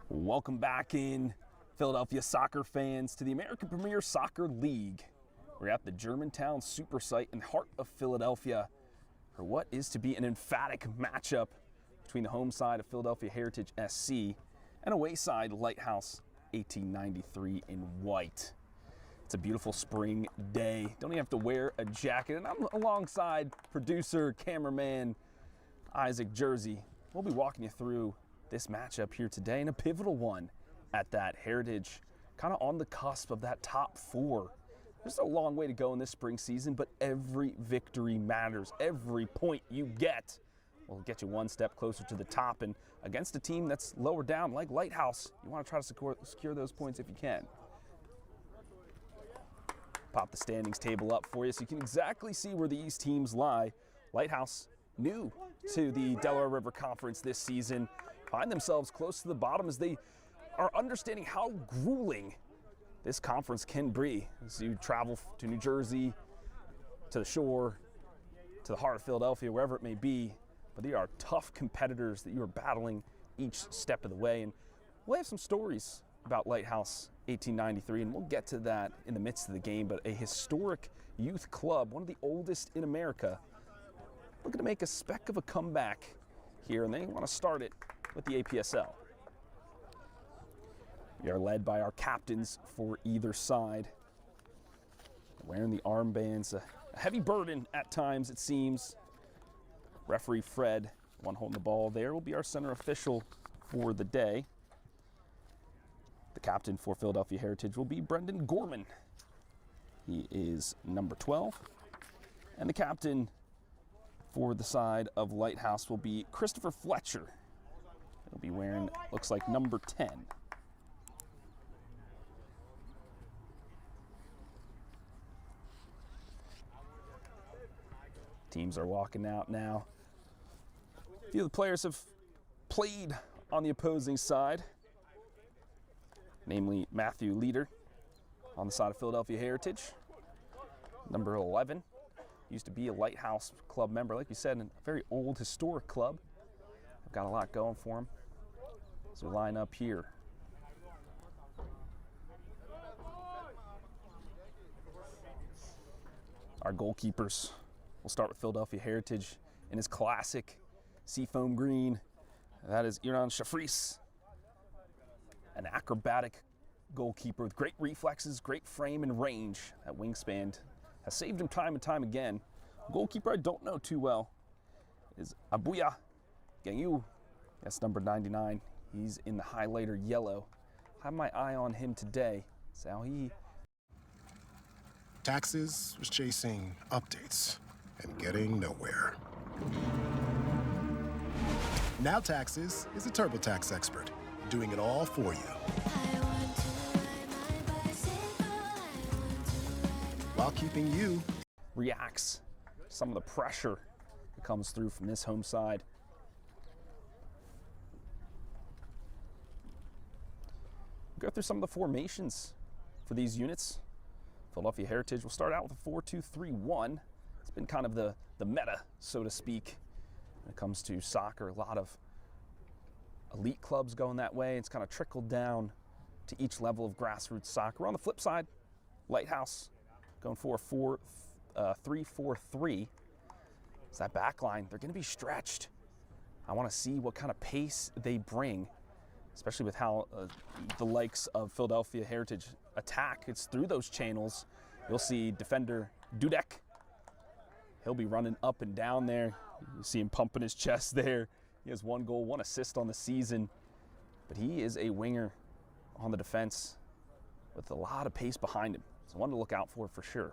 Welcome back in, Philadelphia soccer fans, to the American Premier Soccer League. We're at the Germantown Super Site in the heart of Philadelphia for what is to be an emphatic matchup between the home side of Philadelphia Heritage SC and away side Lighthouse 1893 in white. It's a beautiful spring day. Don't even have to wear a jacket. And I'm alongside producer, cameraman Isaac Jersey. We'll be walking you through this matchup here today, and a pivotal one at that. Heritage kind of on the cusp of that top four. There's a long way to go in this spring season, but every victory matters. Every point you get will get you one step closer to the top, and against a team that's lower down like Lighthouse, you want to try to secure those points if you can. Pop the standings table up for you so you can exactly see where these teams lie. Lighthouse, new to the Delaware River Conference this season, find themselves close to the bottom as they are understanding how grueling this conference can be as you travel to New Jersey, to the shore, to the heart of Philadelphia, wherever it may be. But they are tough competitors that you are battling each step of the way. And we'll have some stories about Lighthouse 1893, and we'll get to that in the midst of the game. But a historic youth club, one of the oldest in America, looking to make a speck of a comeback here, and they want to start it with the APSL. We are led by our captains for either side. Wearing the armbands, a heavy burden at times, it seems. Referee Fred, one holding the ball there, will be our center official for the day. The captain for Philadelphia Heritage will be Brendan Gorman. He is number 12. And the captain for the side of Lighthouse will be Christopher Fletcher. He'll be wearing, looks like, number 10. Teams are walking out now. A few of the players have played on the opposing side, namely Matthew Leader on the side of Philadelphia Heritage. Number 11, used to be a Lighthouse club member, like we said, a very old historic club. Got a lot going for him. So we line up here. Our goalkeepers, we'll start with Philadelphia Heritage in his classic seafoam green. That is Iran Shafris, an acrobatic goalkeeper with great reflexes, great frame and range. That wingspan has saved him time and time again. A goalkeeper I don't know too well is Abuya Ganyu. That's number 99. He's in the highlighter yellow. I have my eye on him today. So Taxes was chasing updates and getting nowhere. Now Taxes is a TurboTax expert, doing it all for you. While keeping you reacts to some of the pressure that comes through from this home side. Go through some of the formations for these units. Philadelphia Heritage will start out with a 4-2-3-1. It's been kind of the meta, so to speak, when it comes to soccer. A lot of elite clubs going that way. It's kind of trickled down to each level of grassroots soccer. On the flip side, Lighthouse going for a 3-4-3. It's that back line. They're going to be stretched. I want to see what kind of pace they bring, especially with how the likes of Philadelphia Heritage attack. It's through those channels. You'll see defender Dudek. He'll be running up and down there. You see him pumping his chest there. He has 1 goal, 1 assist on the season, but he is a winger on the defense with a lot of pace behind him. So one to look out for sure.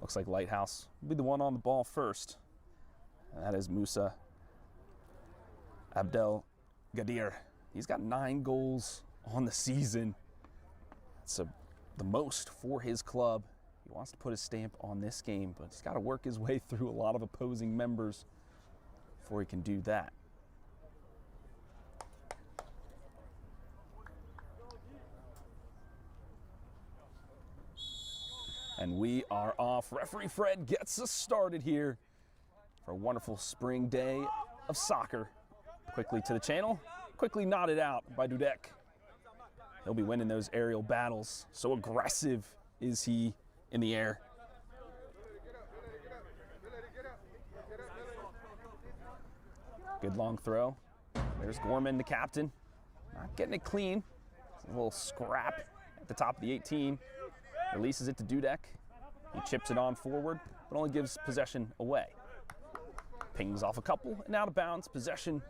Looks like Lighthouse will be the one on the ball first. And that is Musa Abdel Gadir. He's got 9 goals on the season. It's the most for his club. He wants to put his stamp on this game, but he's got to work his way through a lot of opposing members before he can do that. And we are off. Referee Fred gets us started here for a wonderful spring day of soccer. Quickly to the channel, quickly knotted out by Dudek. He'll be winning those aerial battles. So aggressive is he in the air. Good long throw. There's Gorman, the captain. Not getting it clean. It's a little scrap at the top of the 18. Releases it to Dudek. He chips it on forward, but only gives possession away. Pings off a couple and out of bounds. Possession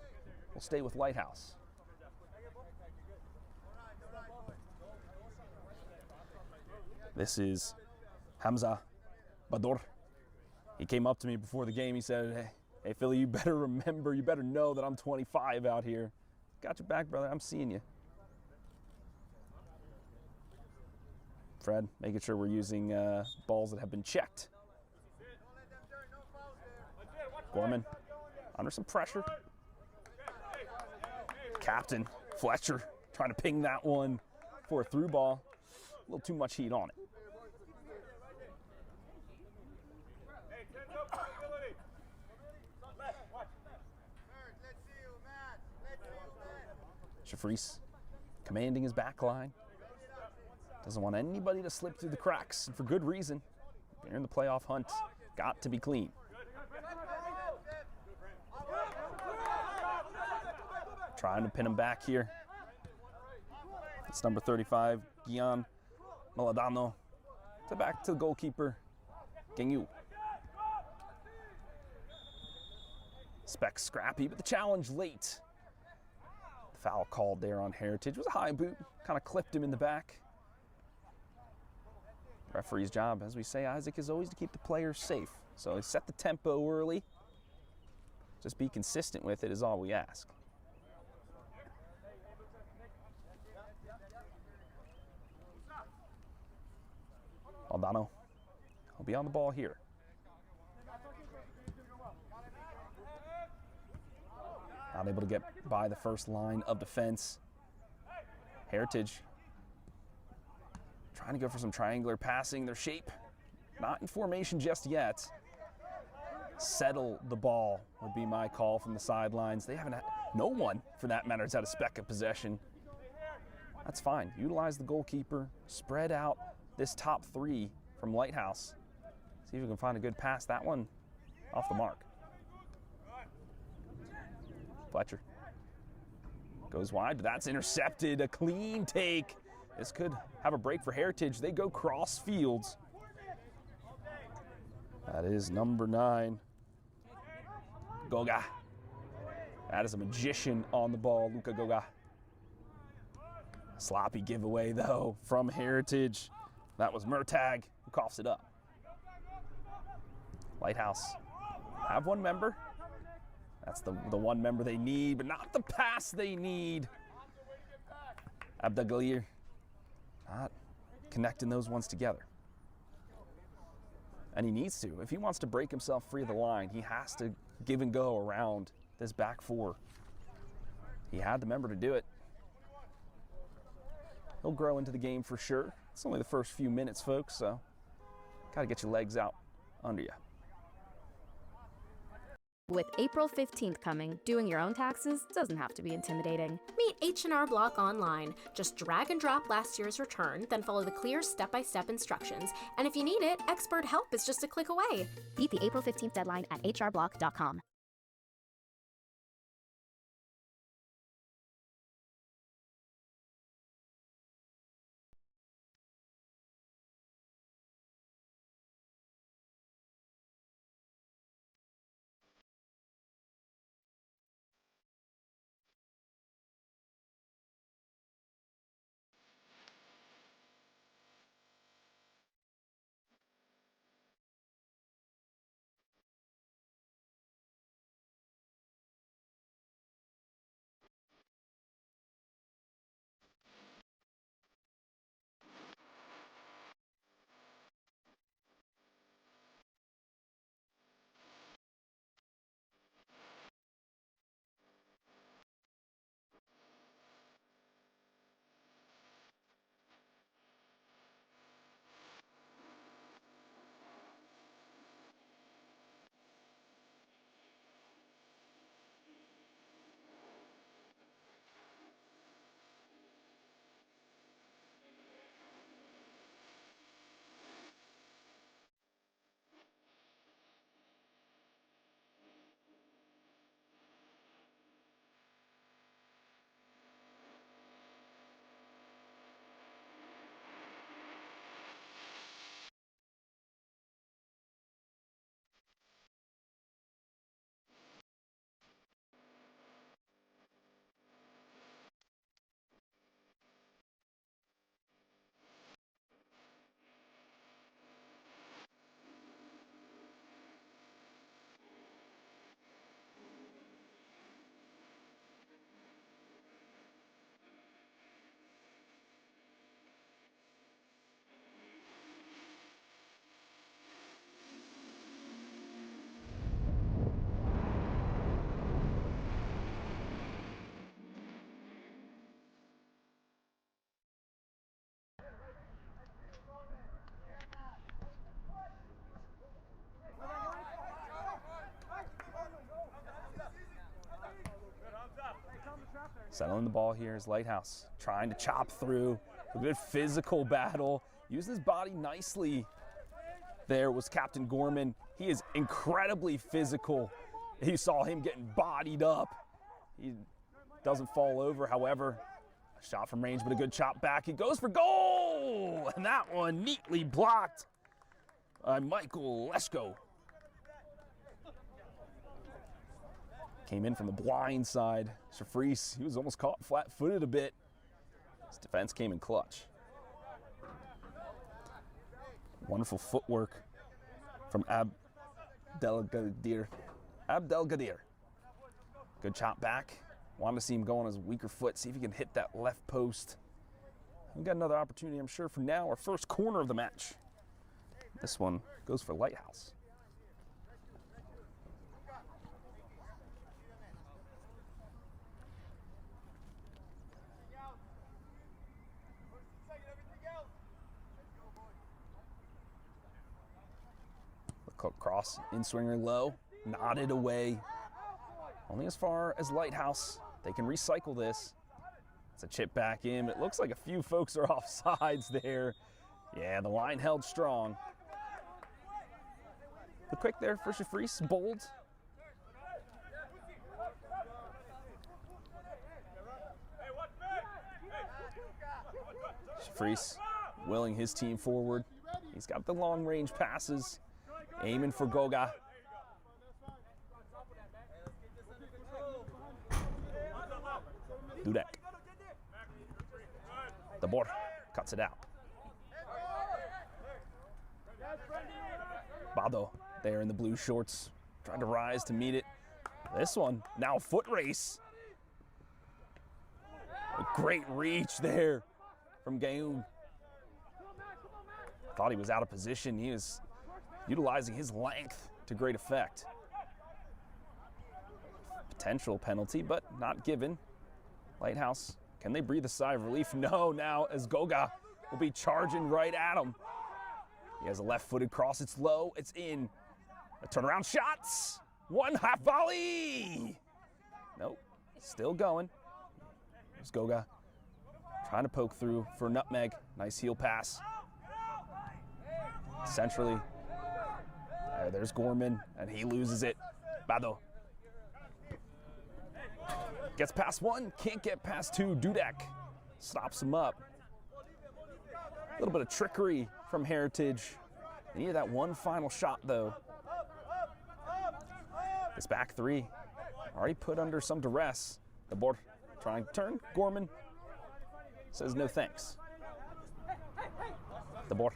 will stay with Lighthouse. This is Hamza Bador. He came up to me before the game. He said, hey, Philly, you better remember, you better know that I'm 25 out here. Got your back, brother. I'm seeing you. Fred, making sure we're using balls that have been checked. Gorman under some pressure. Captain Fletcher trying to ping that one for a through ball. A little too much heat on it. Shafreese commanding his back line. Doesn't want anybody to slip through the cracks, and for good reason. They're in the playoff hunt. Got to be clean. Trying to pin him back here. It's number 35, Gian Maladano. To back to the goalkeeper, Gengyu. Speck scrappy, but the challenge late. The foul called there on Heritage was a high boot, kind of clipped him in the back. Referee's job, as we say, Isaac, is always to keep the players safe. So set the tempo early. Just be consistent with it is all we ask. Aldano will be on the ball here. Not able to get by the first line of defense. Heritage trying to go for some triangular passing. Their shape not in formation just yet. Settle the ball would be my call from the sidelines. They haven't had, no one for that matter has had a speck of possession. That's fine. Utilize the goalkeeper. Spread out this top three from Lighthouse. See if we can find a good pass. That one off the mark. Fletcher goes wide, but that's intercepted. A clean take. This could have a break for Heritage. They go cross fields. That is number 9, Goga. That is a magician on the ball, Luka Goga. Sloppy giveaway, though, from Heritage. That was Murtag who coughs it up. Lighthouse have one member. That's the one member they need, but not the pass they need. Abdagalir not connecting those ones together. And he needs to. If he wants to break himself free of the line, he has to give and go around this back four. He had the member to do it. He'll grow into the game for sure. It's only the first few minutes, folks, so gotta get your legs out under you. With April 15th coming, doing your own taxes doesn't have to be intimidating. Meet H&R Block online. Just drag and drop last year's return, then follow the clear step-by-step instructions. And if you need it, expert help is just a click away. Beat the April 15th deadline at hrblock.com. Settling the ball here is Lighthouse, trying to chop through. A good physical battle. Used his body nicely. There was Captain Gorman. He is incredibly physical. You saw him getting bodied up. He doesn't fall over, however. A shot from range, but a good chop back. He goes for goal! And that one neatly blocked by Michael Leschko. Came in from the blind side. Shafreese, he was almost caught flat-footed a bit. His defense came in clutch. Wonderful footwork from Abdelgadir. Good chop back. Wanted to see him go on his weaker foot, see if he can hit that left post. We've got another opportunity, I'm sure, for now. Our first corner of the match. This one goes for Lighthouse. Cross, in-swinger low, nodded away. Only as far as Lighthouse. They can recycle this. It's a chip back in. It looks like a few folks are off sides there. Yeah, the line held strong. The quick there for Shafreese, bold. Shafreese willing his team forward. He's got the long-range passes. Aiming for Goga. Dudek. The board cuts it out. Bado there in the blue shorts, trying to rise to meet it. This one, now foot race. A great reach there from Gayoum. Thought he was out of position. He was utilizing his length to great effect. Potential penalty, but not given. Lighthouse, can they breathe a sigh of relief? No, now as Goga will be charging right at him. He has a left-footed cross, it's low, it's in. A turnaround shots, one half volley. Nope, still going. There's Goga, trying to poke through for nutmeg. Nice heel pass. Centrally, there's Gorman, and he loses it. Bado. Gets past one, can't get past two. Dudek stops him up. A little bit of trickery from Heritage. They needed that one final shot, though. This back three already put under some duress. The board trying to turn. Gorman says no thanks. The board.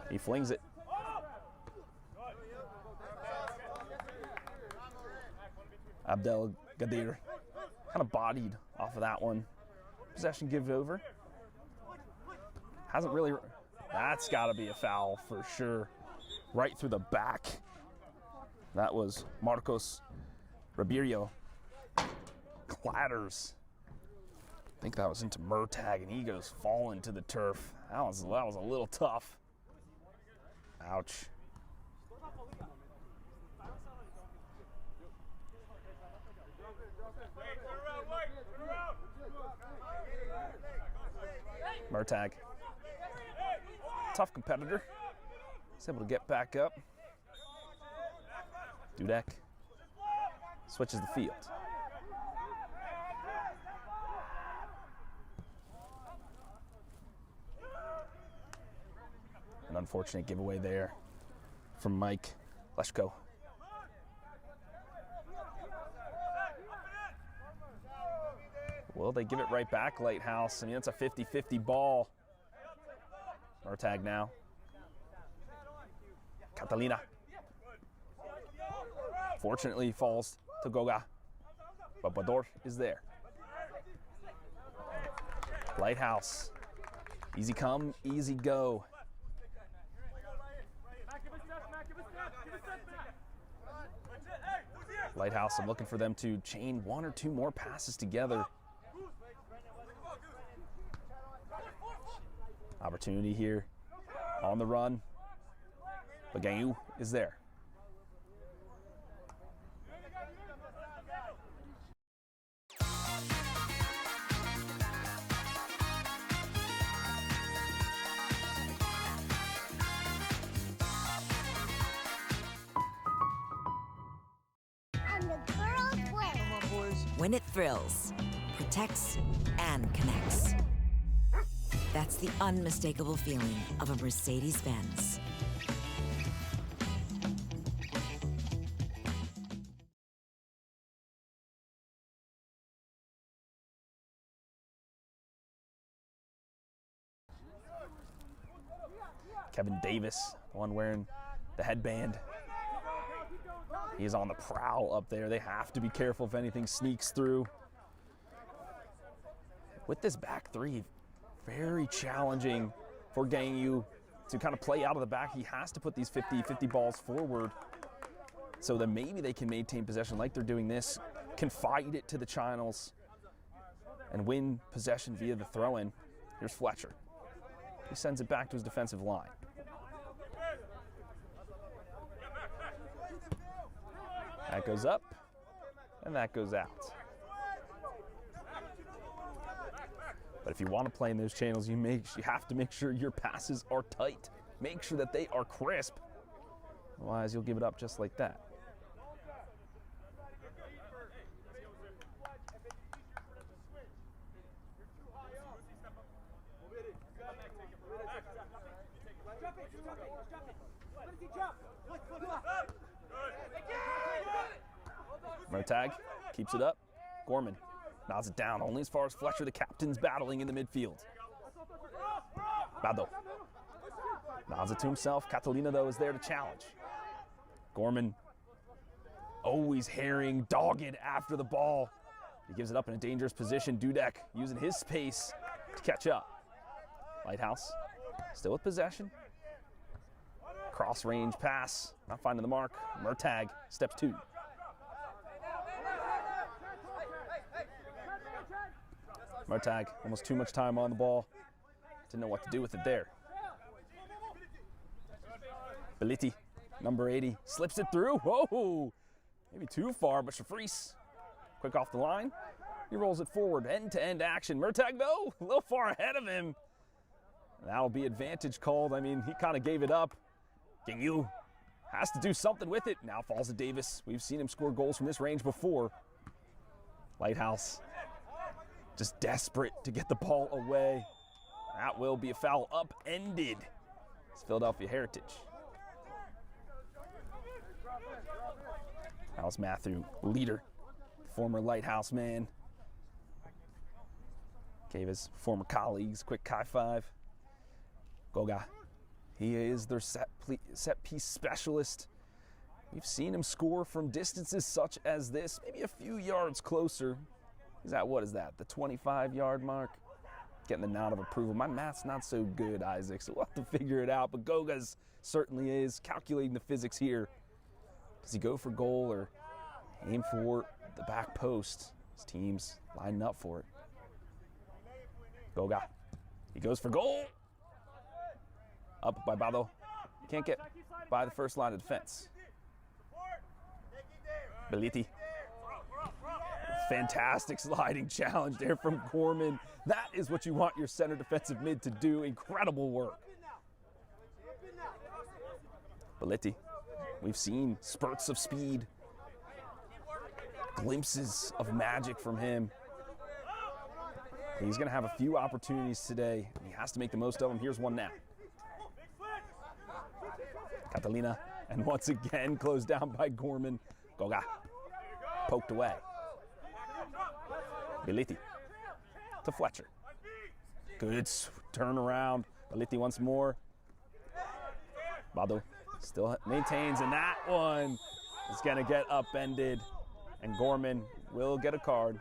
He flings it. Abdelgadir kind of bodied off of that one. Possession give over. Hasn't really, that's gotta be a foul for sure. Right through the back. That was Marcos Ribeiro. Clatters. I think that was into Murtag, and he goes falling to the turf. That was a little tough. Ouch. Murtag, tough competitor. He's able to get back up. Dudek switches the field. An unfortunate giveaway there from Mike Leschko. Will they give it right back, Lighthouse? I mean, that's a 50-50 ball. Murtag now. Catalina. Fortunately, falls to Goga. But Bador is there. Lighthouse. Easy come, easy go. Lighthouse, I'm looking for them to chain one or two more passes together. Opportunity here on the run. But Gayoum is there. When it thrills, protects, and connects. That's the unmistakable feeling of a Mercedes-Benz. Kevin Davis, the one wearing the headband. He's on the prowl up there. They have to be careful if anything sneaks through. With this back three, very challenging for Ganyu to kind of play out of the back. He has to put these 50-50 balls forward so that maybe they can maintain possession like they're doing this, confide it to the channels, and win possession via the throw-in. Here's Fletcher. He sends it back to his defensive line. That goes up, and that goes out. But if you want to play in those channels, you have to make sure your passes are tight. Make sure that they are crisp. Otherwise, you'll give it up just like that. Mertag keeps it up. Gorman nods it down only as far as Fletcher, the captain's battling in the midfield. Bado nods it to himself. Catalina, though, is there to challenge. Gorman always herring, dogged after the ball. He gives it up in a dangerous position. Dudek using his space to catch up. Lighthouse still with possession. Cross range pass, not finding the mark. Mertag steps two. Mertag, almost too much time on the ball. Didn't know what to do with it there. Beliti, number 80, slips it through. Whoa, maybe too far, but Shafreese, quick off the line. He rolls it forward, end-to-end action. Mertag, though, a little far ahead of him. That'll be advantage called. I mean, he kind of gave it up. Ganyu has to do something with it. Now falls to Davis. We've seen him score goals from this range before. Lighthouse just desperate to get the ball away. That will be a foul upended. It's Philadelphia Heritage. Alice Matthew, leader, former Lighthouse man. Gave his former colleagues a quick high five. Goga, he is their set piece specialist. We've seen him score from distances such as this, maybe a few yards closer. He's at, what is that, the 25-yard mark? Getting the nod of approval. My math's not so good, Isaac, so we'll have to figure it out. But Goga's certainly is calculating the physics here. Does he go for goal or aim for the back post? His team's lining up for it. Goga, he goes for goal. Up by Bado. Can't get by the first line of defense. Beliti. Fantastic sliding challenge there from Gorman. That is what you want your center defensive mid to do. Incredible work. Beliti. We've seen spurts of speed, glimpses of magic from him. He's going to have a few opportunities today. He has to make the most of them. Here's one now. Catalina, and once again closed down by Gorman. Goga, poked away. Beliti to Fletcher. Good turnaround. Beliti once more. Bado still maintains, and that one is going to get upended, and Gorman will get a card.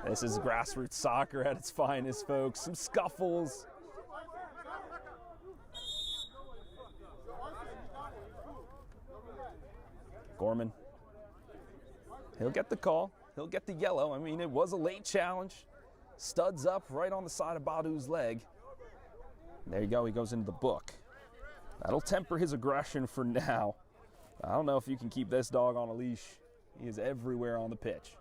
This is grassroots soccer at its finest, folks. Some scuffles. Gorman, he'll get the call. He'll get the yellow. I mean, it was a late challenge. Studs up right on the side of Badu's leg. There you go, he goes into the book. That'll temper his aggression for now. I don't know if you can keep this dog on a leash. He is everywhere on the pitch.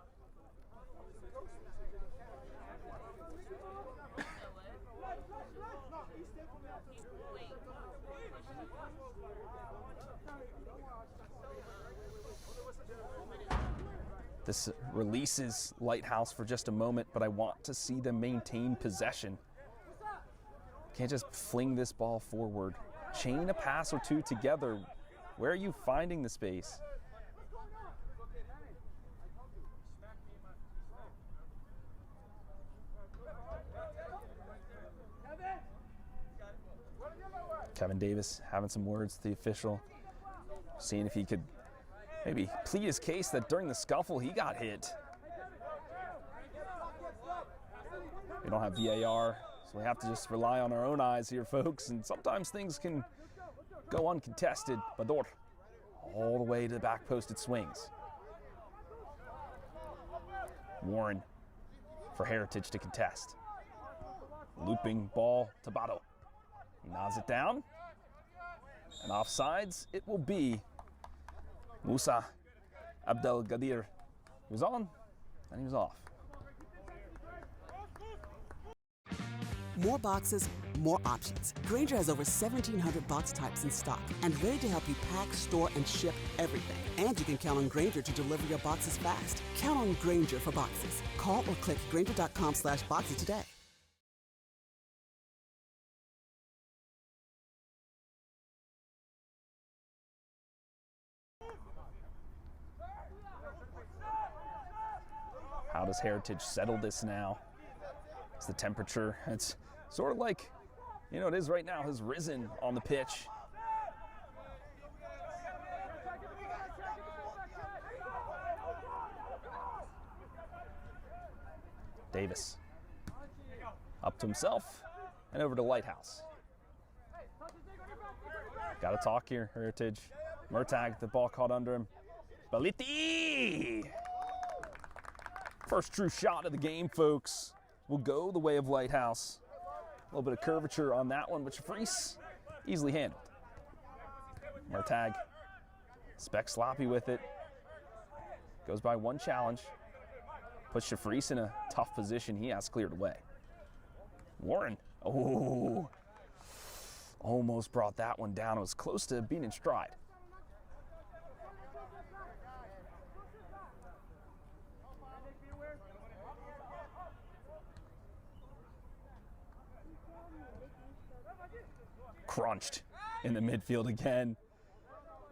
This releases Lighthouse for just a moment, but I want to see them maintain possession. Can't just fling this ball forward. Chain a pass or two together. Where are you finding the space? Kevin Davis having some words to the official, seeing if he could maybe plead his case that during the scuffle he got hit. We don't have VAR, so we have to just rely on our own eyes here, folks, and sometimes things can go uncontested. Bador, all the way to the back post it swings. Warren for Heritage to contest. Looping ball to Bado. He nods it down. And offsides, it will be Musa Abdelgadir. He was on, and he was off. More boxes, more options. Grainger has over 1,700 box types in stock and ready to help you pack, store, and ship everything. And you can count on Grainger to deliver your boxes fast. Count on Grainger for boxes. Call or click Grainger.com/boxes today. How does Heritage settle this now? It's the temperature. It's sort of like, you know, it is right now, has risen on the pitch. Davis up to himself and over to Lighthouse. Got to talk here, Heritage. Murtag, the ball caught under him. Baliti! First true shot of the game, folks, will go the way of Lighthouse. A little bit of curvature on that one, but Shafreese easily handled. Murtag, spec sloppy with it. Goes by one challenge. Puts Shafreese in a tough position. He has cleared away. Warren, oh, almost brought that one down. It was close to being in stride. Crunched in the midfield again.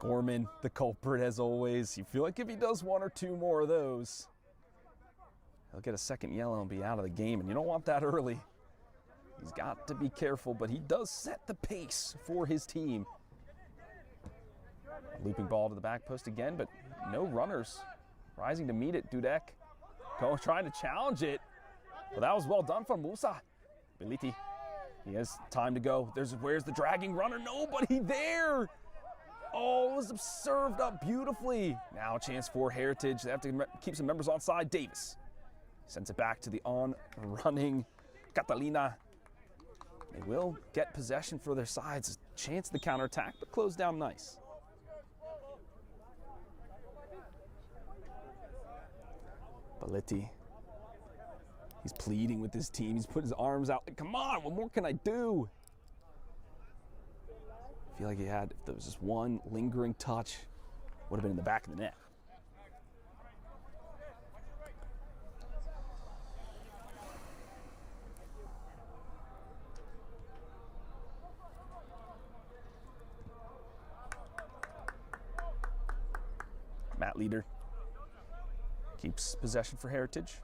Gorman, the culprit as always. You feel like if he does one or two more of those, he'll get a second yellow and be out of the game, and you don't want that early. He's got to be careful, but he does set the pace for his team. A looping ball to the back post again, but no runners rising to meet it. Dudek trying to challenge it. Well, that was well done from Musa. Beliti. He has time to go. Where's the dragging runner? Nobody there. Oh, it was served up beautifully. Now a chance for Heritage. They have to keep some members on side. Davis sends it back to the on-running Catalina. They will get possession for their sides. A chance to the counterattack, but close down nice. Beliti. He's pleading with his team. He's put his arms out. Come on, what more can I do? I feel like he had, if there was just one lingering touch, would have been in the back of the net. Matt Leader keeps possession for Heritage.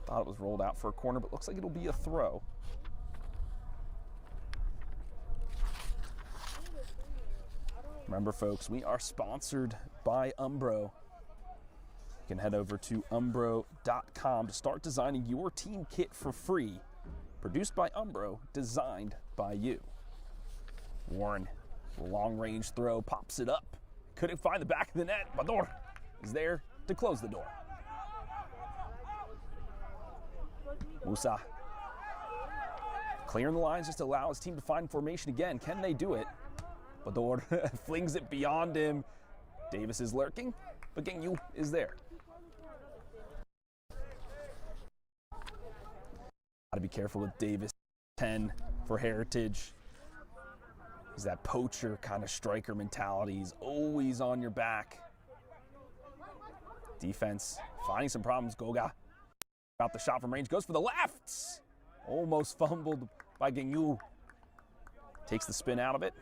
Thought it was rolled out for a corner, but looks like it'll be a throw. Remember, folks, we are sponsored by Umbro. You can head over to umbro.com to start designing your team kit for free. Produced by Umbro, designed by you. Warren, long-range throw, pops it up. Couldn't find the back of the net. Bador is there to close the door. Musa clearing the lines just to allow his team to find formation again. Can they do it? Bador flings it beyond him. Davis is lurking, but Gengyu is there. Gotta be careful with Davis. 10 for Heritage. He's that poacher kind of striker mentality. He's always on your back. Defense finding some problems. Goga about the shot from range, goes for the left. Almost fumbled by Gengyu. Takes the spin out of it.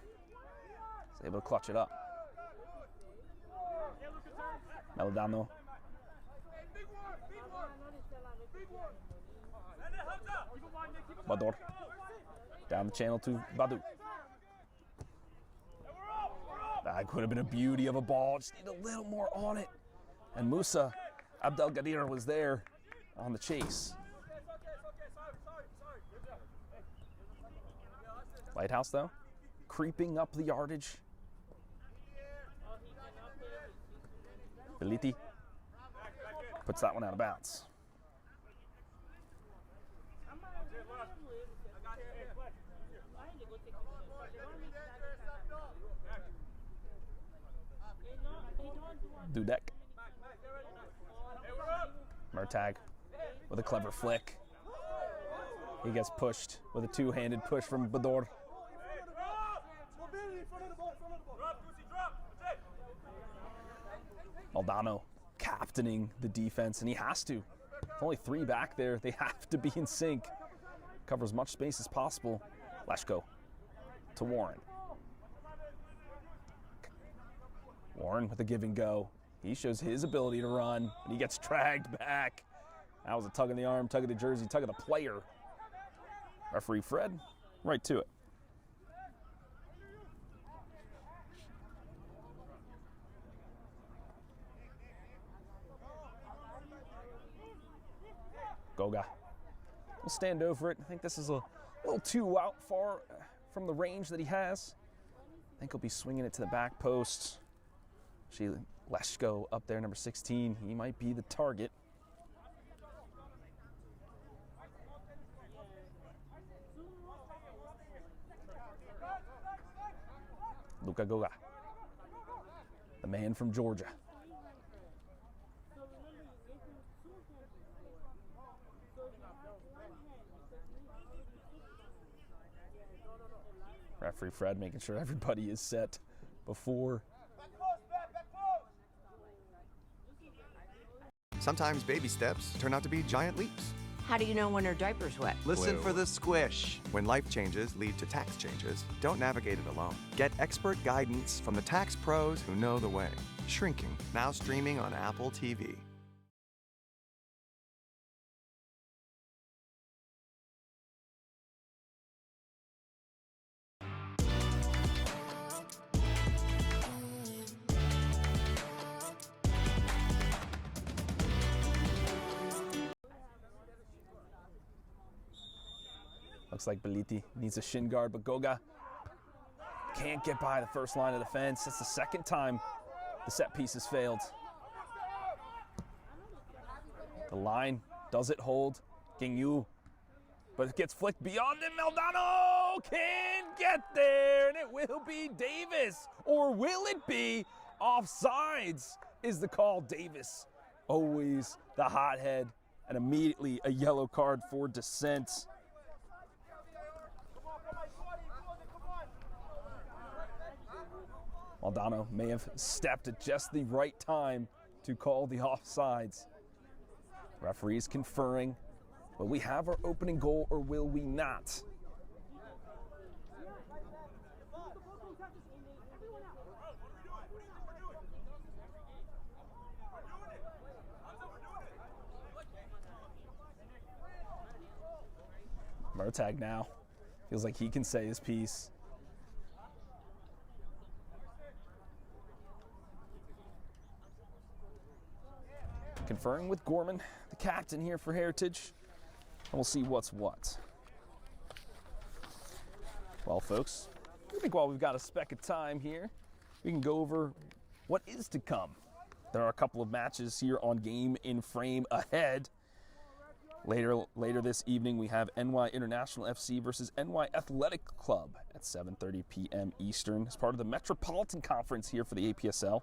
Is able to clutch it up. Melodano. Bador. Down the channel to Badu. That could have been a beauty of a ball. Just need a little more on it. And Musa Abdelgadir was there on the chase. Lighthouse, though, creeping up the yardage. Beliti puts that one out of bounds. Dudek. Murtag with a clever flick. He gets pushed with a two-handed push from Bador. Maldano captaining the defense, and he has to. With only 3 back there, they have to be in sync. Cover as much space as possible. Leshko to Warren. Warren with a give and go. He shows his ability to run, and he gets dragged back. That was a tug in the arm, tug of the jersey, tug of the player. Referee Fred, right to it. Goga will stand over it. I think this is a little too out far from the range that he has. I think he'll be swinging it to the back post. Leshko up there, number 16. He might be the target. Luka Goga, the man from Georgia. Referee Fred making sure everybody is set before. Sometimes baby steps turn out to be giant leaps. How do you know when her diaper's wet? Listen for the squish. When life changes lead to tax changes, don't navigate it alone. Get expert guidance from the tax pros who know the way. Shrinking, now streaming on Apple TV. Looks like Beliti needs a shin guard, but Goga can't get by the first line of the fence. That's the second time the set piece has failed. The line, does it hold? Gengyu, but it gets flicked beyond him. Maldano can't get there, and it will be Davis. Or will it be offsides is the call. Davis, always the hothead, and immediately a yellow card for dissent. Maldano may have stepped at just the right time to call the offsides. Referees conferring. Will we have our opening goal or will we not? Murtag now feels like he can say his piece. Conferring with Gorman, the captain here for Heritage, and we'll see what's what. Well, folks, I think while we've got a speck of time here, we can go over what is to come. There are a couple of matches here on Game in Frame ahead. Later this evening, we have NY International FC versus NY Athletic Club at 7:30 p.m. Eastern as part of the Metropolitan Conference here for the APSL.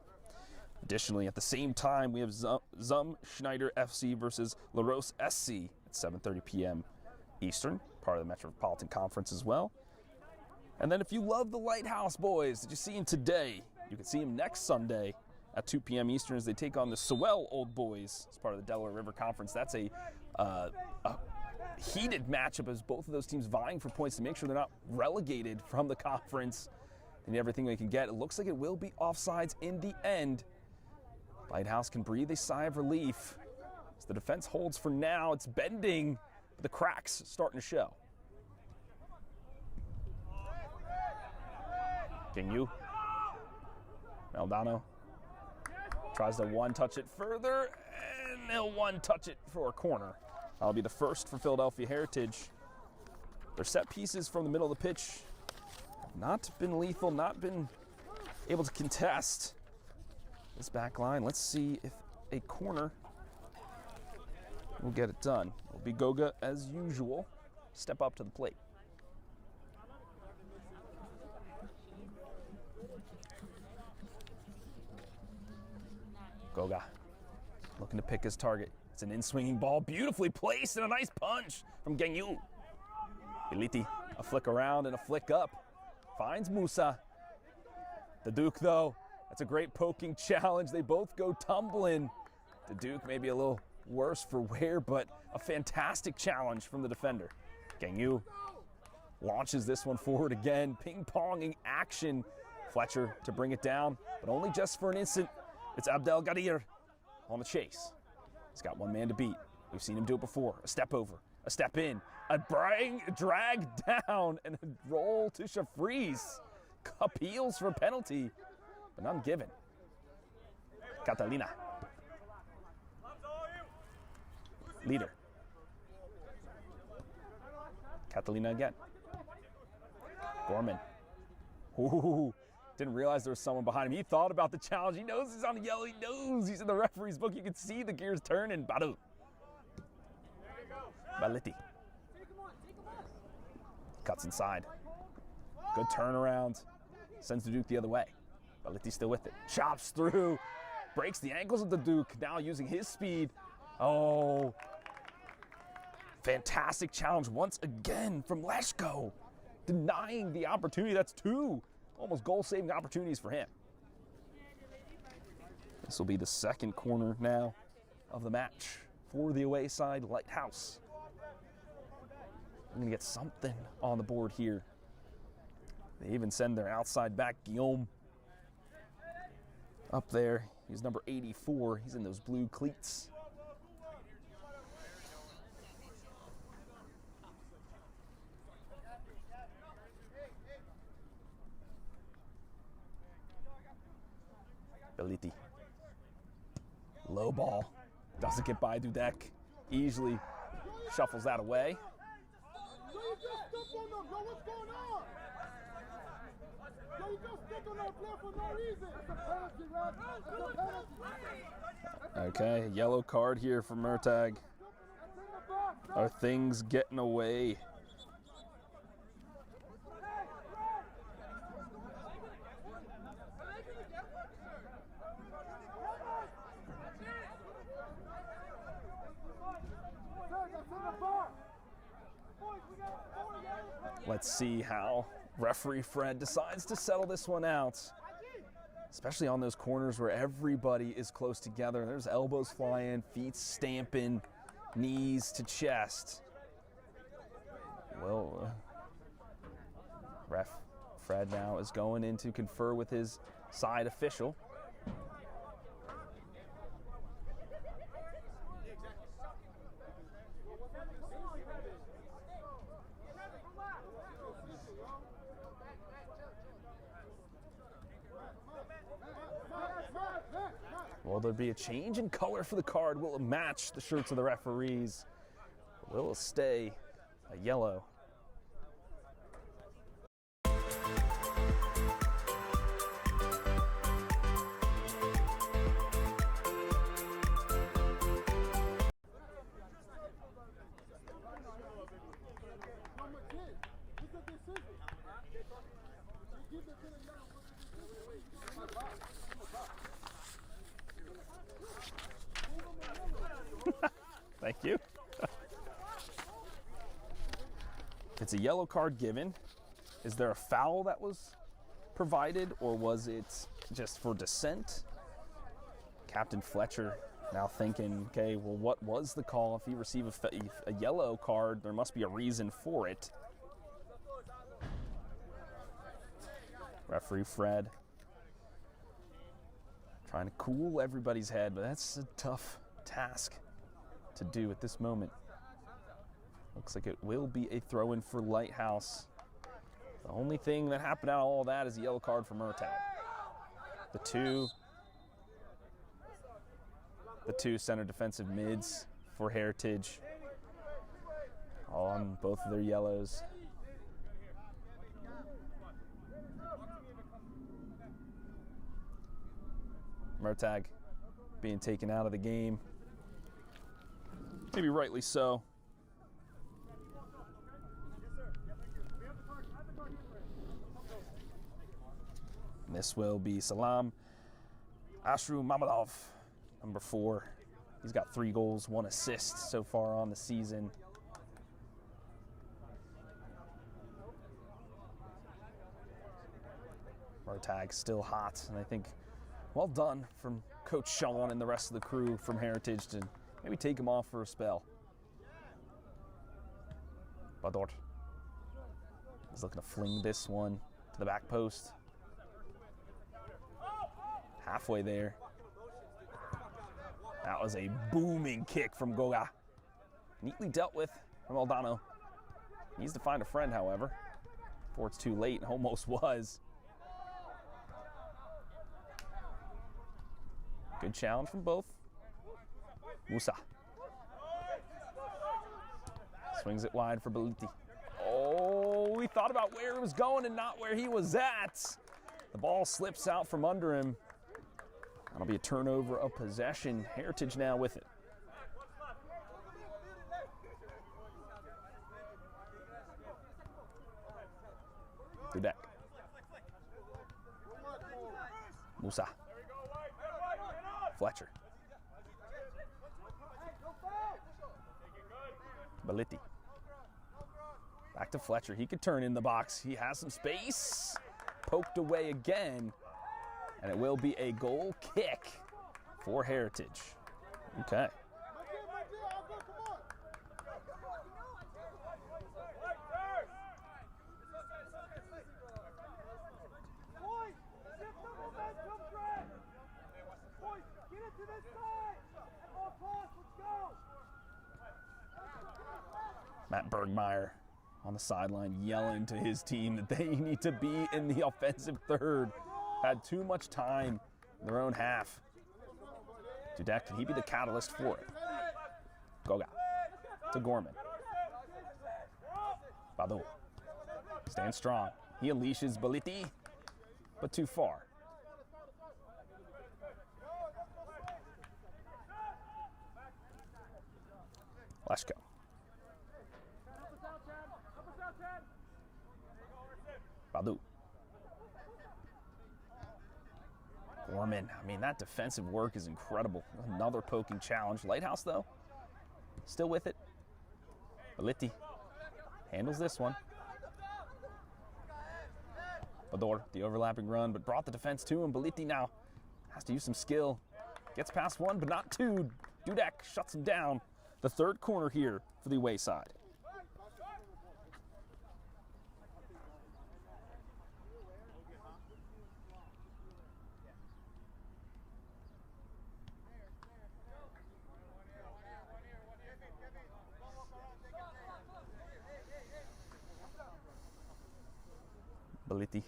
Additionally, at the same time, we have Zum Schneider FC versus La Rose SC at 7:30 p.m. Eastern, part of the Metropolitan Conference as well. And then if you love the Lighthouse boys that you see them today, you can see them next Sunday at 2 p.m. Eastern as they take on the Sewell Old Boys as part of the Delaware River Conference. That's a heated matchup as both of those teams vying for points to make sure they're not relegated from the conference. They need everything they can get. It looks like it will be offsides in the end. Lighthouse can breathe a sigh of relief as the defense holds for now. It's bending, but the cracks starting to show. Ginyu. Maldonado tries to one-touch it further, and they'll one-touch it for a corner. That'll be the first for Philadelphia Heritage. Their set pieces from the middle of the pitch have not been lethal, not been able to contest this back line. Let's see if a corner will get it done. It'll be Goga, as usual, step up to the plate. Goga looking to pick his target. It's an in-swinging ball, beautifully placed, and a nice punch from Ginyu. Iliti, a flick around and a flick up. Finds Musa. The Duke, though, that's a great poking challenge. They both go tumbling. The Duke maybe a little worse for wear, but a fantastic challenge from the defender. Ginyu launches this one forward again. Ping-ponging action. Fletcher to bring it down, but only just for an instant. It's Abdel Gadir on the chase. He's got one man to beat. We've seen him do it before. A step over, a step in, a drag down, and a roll to Shafreeze. Appeals for penalty, but none given. Catalina. Leader. Catalina again. Gorman. Ooh. Didn't realize there was someone behind him. He thought about the challenge. He knows he's on the yellow. He knows he's in the referee's book. You can see the gears turning. Baru. Baletti. Cuts inside. Good turnaround. Sends the Duke the other way. Baletti still with it. Chops through. Breaks the ankles of the Duke. Now using his speed. Oh. Fantastic challenge once again from Leshko. Denying the opportunity. That's two almost goal-saving opportunities for him. This will be the second corner now of the match for the away side, Lighthouse. I'm going to get something on the board here. They even send their outside back, Guillaume, up there. He's number 84. He's in those blue cleats. Beliti. Low ball. Doesn't get by Dudek. Easily shuffles that away. Okay, yellow card here for Murtag. Are things getting away? Let's see how referee Fred decides to settle this one out, especially on those corners where everybody is close together. There's elbows flying, feet stamping, knees to chest. Well, ref Fred now is going in to confer with his side official. Will there be a change in color for the card? Will it match the shirts of the referees? Will it stay a yellow? Thank you. It's a yellow card given. Is there a foul that was provided, or was it just for dissent? Captain Fletcher now thinking, okay, well, what was the call? If he received a yellow card, there must be a reason for it. Referee Fred trying to cool everybody's head, but that's a tough task to do at this moment. Looks like it will be a throw-in for Lighthouse. The only thing that happened out of all that is a yellow card for Murtagh. The two center defensive mids for Heritage on both of their yellows. Murtagh being taken out of the game. Maybe rightly so. And this will be Salam Ashru Mamadov, number 4. He's got 3 goals, 1 assist so far on the season. Murtagh still hot, and I think well done from Coach Sean and the rest of the crew from Heritage to maybe take him off for a spell. Badort is looking to fling this one to the back post. Halfway there. That was a booming kick from Goga. Neatly dealt with from Aldano. Needs to find a friend, however, before it's too late, and almost was. Good challenge from both. Musa. Swings it wide for Beliti. Oh, he thought about where it was going and not where he was at. The ball slips out from under him. That'll be a turnover of possession. Heritage now with it. Dudek. Musa. Fletcher. Beliti. Back to Fletcher. He could turn in the box. He has some space. Poked away again. And it will be a goal kick for Heritage. Okay. Matt Bergmeyer on the sideline yelling to his team that they need to be in the offensive third. Had too much time in their own half. Dudek, can he be the catalyst for it? Goga to Gorman. Badu stands strong. He unleashes Beliti, but too far. Leshko. Badu. Gorman, I mean, that defensive work is incredible. Another poking challenge. Lighthouse, though, still with it. Beliti handles this one. Bador, the overlapping run, but brought the defense to him. Beliti now has to use some skill. Gets past one, but not two. Dudek shuts him down. The third corner here for the away side. Beliti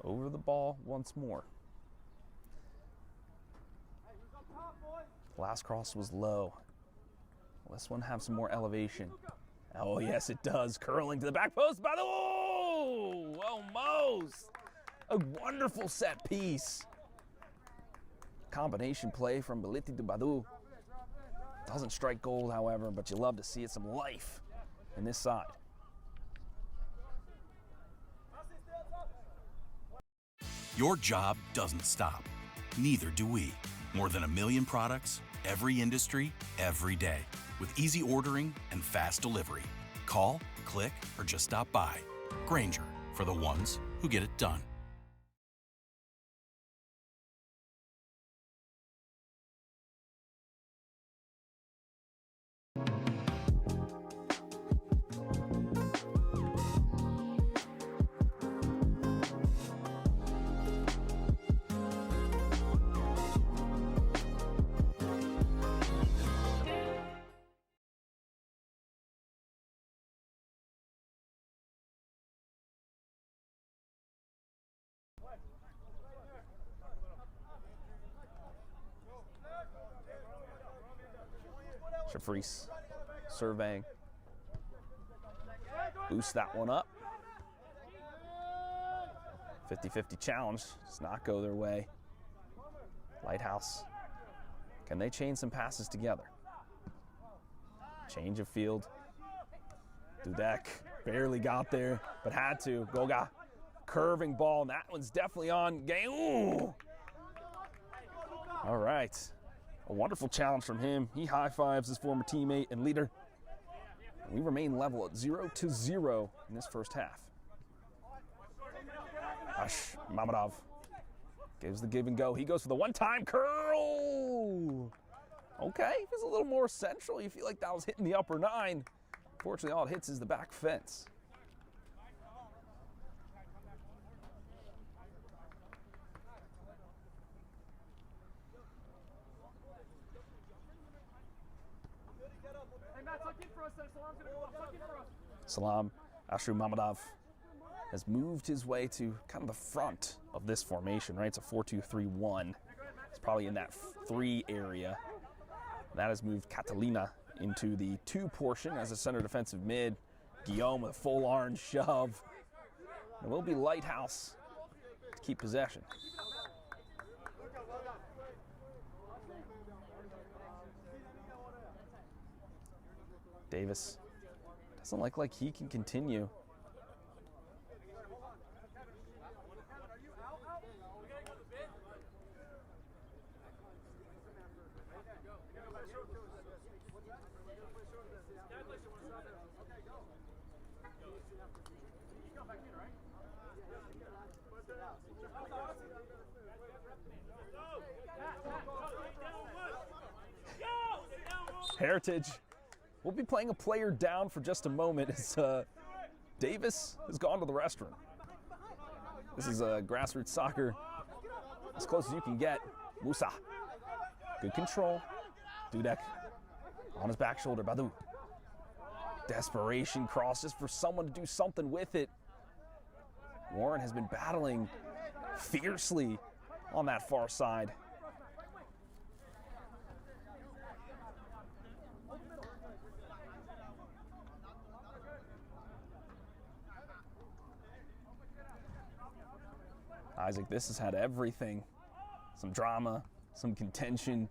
over the ball once more. Last cross was low. Will this one have some more elevation? Oh, yes, it does. Curling to the back post. By the almost. A wonderful set piece. Combination play from Beliti to Badu. Doesn't strike gold, however, but you love to see it, some life in this side. Your job doesn't stop. Neither do we. More than 1 million products, every industry, every day. With easy ordering and fast delivery. Call, click, or just stop by. Grainger, for the ones who get it done. Shafreese surveying. Boost that one up. 50-50 challenge does not go their way. Lighthouse, can they chain some passes together? Change of field. Dudek barely got there, but had to. Goga, curving ball, and that one's definitely on game. Ooh. All right, a wonderful challenge from him. He high-fives his former teammate and leader. We remain level at 0-0 in this first half. Mamadov gives the give and go. He goes for the one-time curl. Okay, if it's a little more central, you feel like that was hitting the upper nine. Fortunately, all it hits is the back fence. Salam Ashru Mamadov has moved his way to kind of the front of this formation, right? It's a 4-2-3-1. It's probably in that 3 area. That has moved Catalina into the 2 portion as a center defensive mid. Guillaume with a full orange shove. It will be Lighthouse to keep possession. Davis doesn't look like he can continue. Heritage will be playing a player down for just a moment as Davis has gone to the restroom. This is grassroots soccer, as close as you can get. Musa, good control. Dudek on his back shoulder. Badu, desperation cross just for someone to do something with it. Warren has been battling fiercely on that far side. Isaac, this has had everything. Some drama, some contention,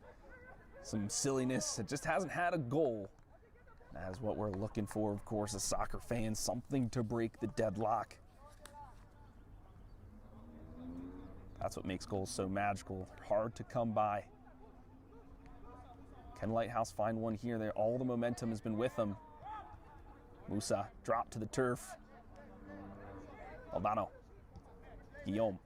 some silliness. It just hasn't had a goal. That is what we're looking for, of course, as soccer fans, something to break the deadlock. That's what makes goals so magical. They're hard to come by. Can Lighthouse find one here? There, all the momentum has been with them. Musa dropped to the turf. Aldano. Guillaume.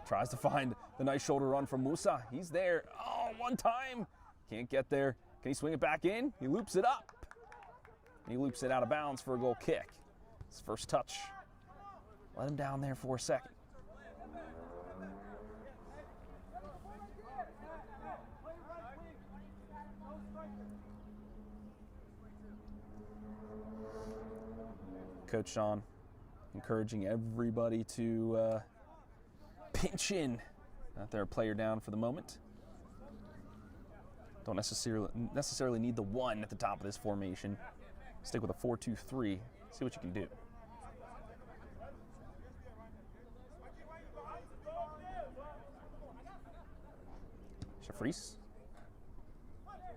Tries to find the nice shoulder run from Musa. He's there. Oh, one time. Can't get there. Can he swing it back in? He loops it up. He loops it out of bounds for a goal kick. His first touch. Let him down there for a second. Coach Sean encouraging everybody to pinch in. Not their player down for the moment. Don't necessarily need the 1 at the top of this formation. Stick with a 4-2-3. See what you can do. Shafreese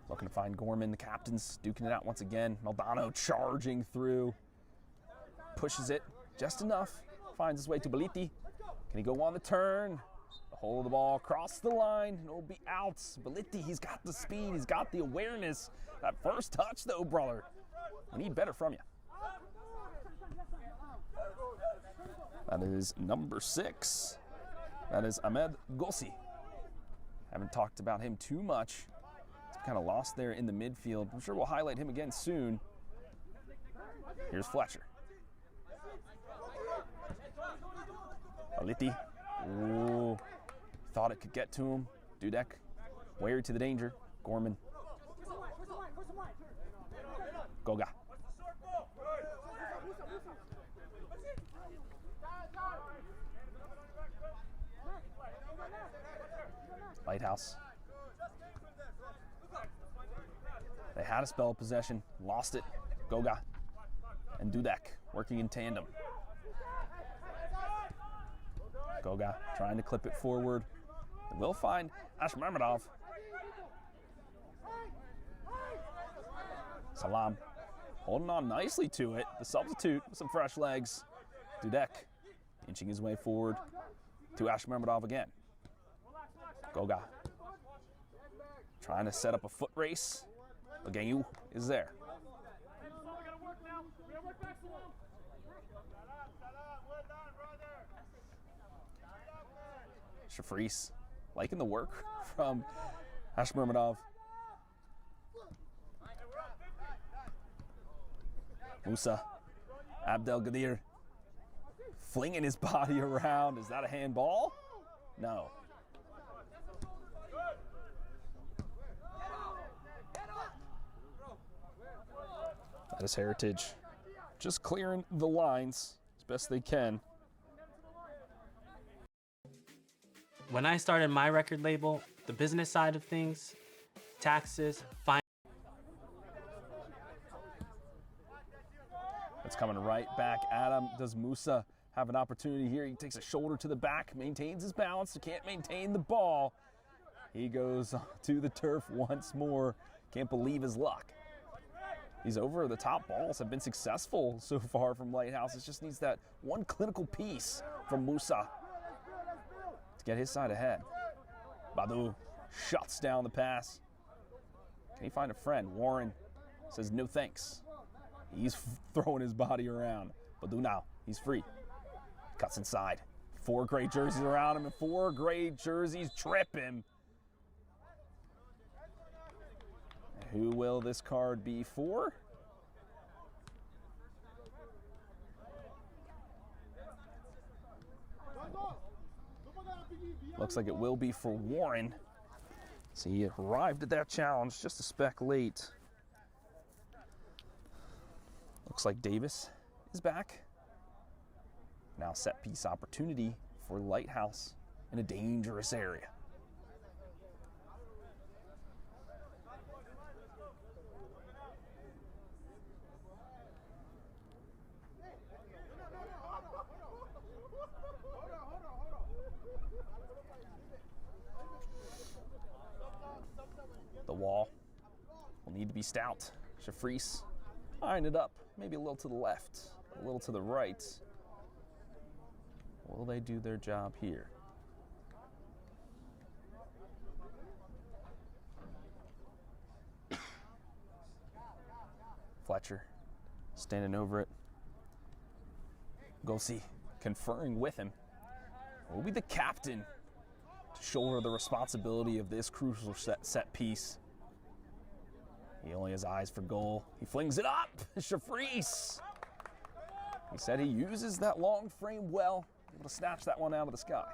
looking to find Gorman. The captain's duking it out once again. Maldonado charging through. Pushes it just enough. Finds his way to Beliti. Can he go on the turn? The hole of the ball across the line, and it'll be out. Beliti, he's got the speed, he's got the awareness. That first touch, though, brother, we need better from you. That is number 6. That is Ahmed Gossi. Haven't talked about him too much. He's kind of lost there in the midfield. I'm sure we'll highlight him again soon. Here's Fletcher. Aliti. Ooh. Thought it could get to him. Dudek. Wary to the danger. Gorman. Goga. Lighthouse. They had a spell of possession, lost it. Goga and Dudek working in tandem. Goga trying to clip it forward. They will find Ashmurmadov. Salam holding on nicely to it. The substitute with some fresh legs. Dudek inching his way forward to Ashmurmadov again. Goga trying to set up a foot race. Laganyu is there. Shafris liking the work from Ashmurmadov. Musa Abdelgadir flinging his body around. Is that a handball? No. That is Heritage just clearing the lines as best they can. When I started my record label, the business side of things, taxes, finance. It's coming right back at him. Does Musa have an opportunity here? He takes a shoulder to the back, maintains his balance, can't maintain the ball. He goes to the turf once more. Can't believe his luck. These over-the-top balls have been successful so far from Lighthouse. It just needs that one clinical piece from Musa to get his side ahead. Badu shuts down the pass. Can he find a friend? Warren says no thanks. He's throwing his body around. Badu now, he's free. Cuts inside. 4 gray jerseys around him, and 4 gray jerseys trip him. Who will this card be for? Looks like it will be for Warren. So he arrived at that challenge just a speck late. Looks like Davis is back. Now set piece opportunity for Lighthouse in a dangerous area. The wall will need to be stout. Shafris eyeing it up, maybe a little to the left, a little to the right. Will they do their job here? Fletcher standing over it. Gossi conferring with him. Will be the captain to shoulder the responsibility of this crucial set piece. He only has eyes for goal. He flings it up. Shafris. He said he uses that long frame well, able to snatch that one out of the sky.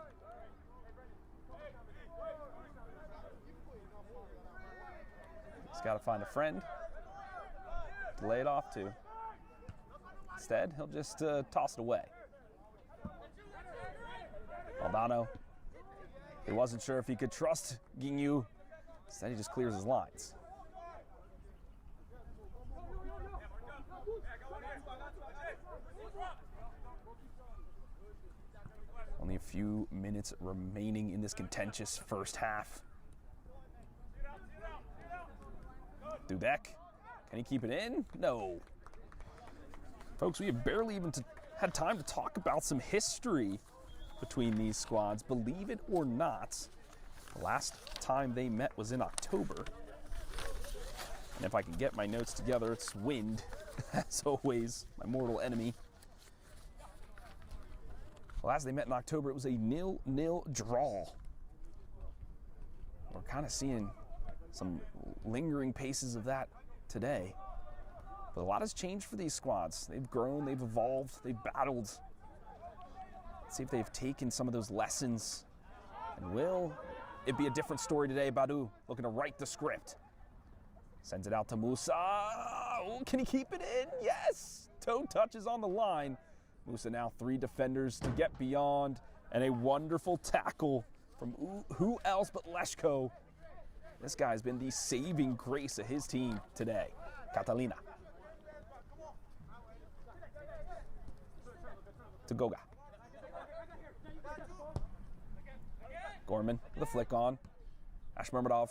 He's got to find a friend to lay it off to. Instead, he'll just toss it away. Aldano, he wasn't sure if he could trust Ginyu. Instead, he just clears his lines. Only a few minutes remaining in this contentious first half. Dudek, can he keep it in? No. Folks, we have barely even had time to talk about some history between these squads. Believe it or not, the last time they met was in October. And if I can get my notes together, it's wind, as always, my mortal enemy. Last they met in October, it was a 0-0 draw. We're kind of seeing some lingering paces of that today. But a lot has changed for these squads. They've grown, they've evolved, they've battled. Let's see if they've taken some of those lessons. And will it be a different story today? Badu looking to write the script. Sends it out to Musa. Oh, can he keep it in? Yes! Toe touches on the line. Musa now 3 defenders to get beyond, and a wonderful tackle from who else but Leshko This guy's been the saving grace of his team today. Catalina. To Goga. Gorman with a flick on. Ashmurmadov.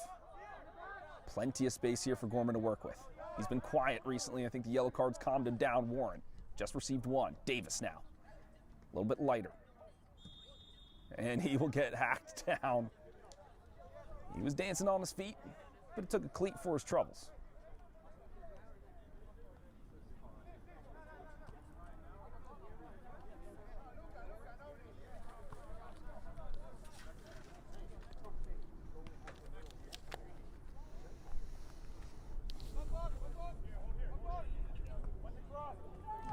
Plenty of space here for Gorman to work with. He's been quiet recently. I think the yellow card's calmed him down. Warren just received one. Davis now. A little bit lighter. And he will get hacked down. He was dancing on his feet, but it took a cleat for his troubles.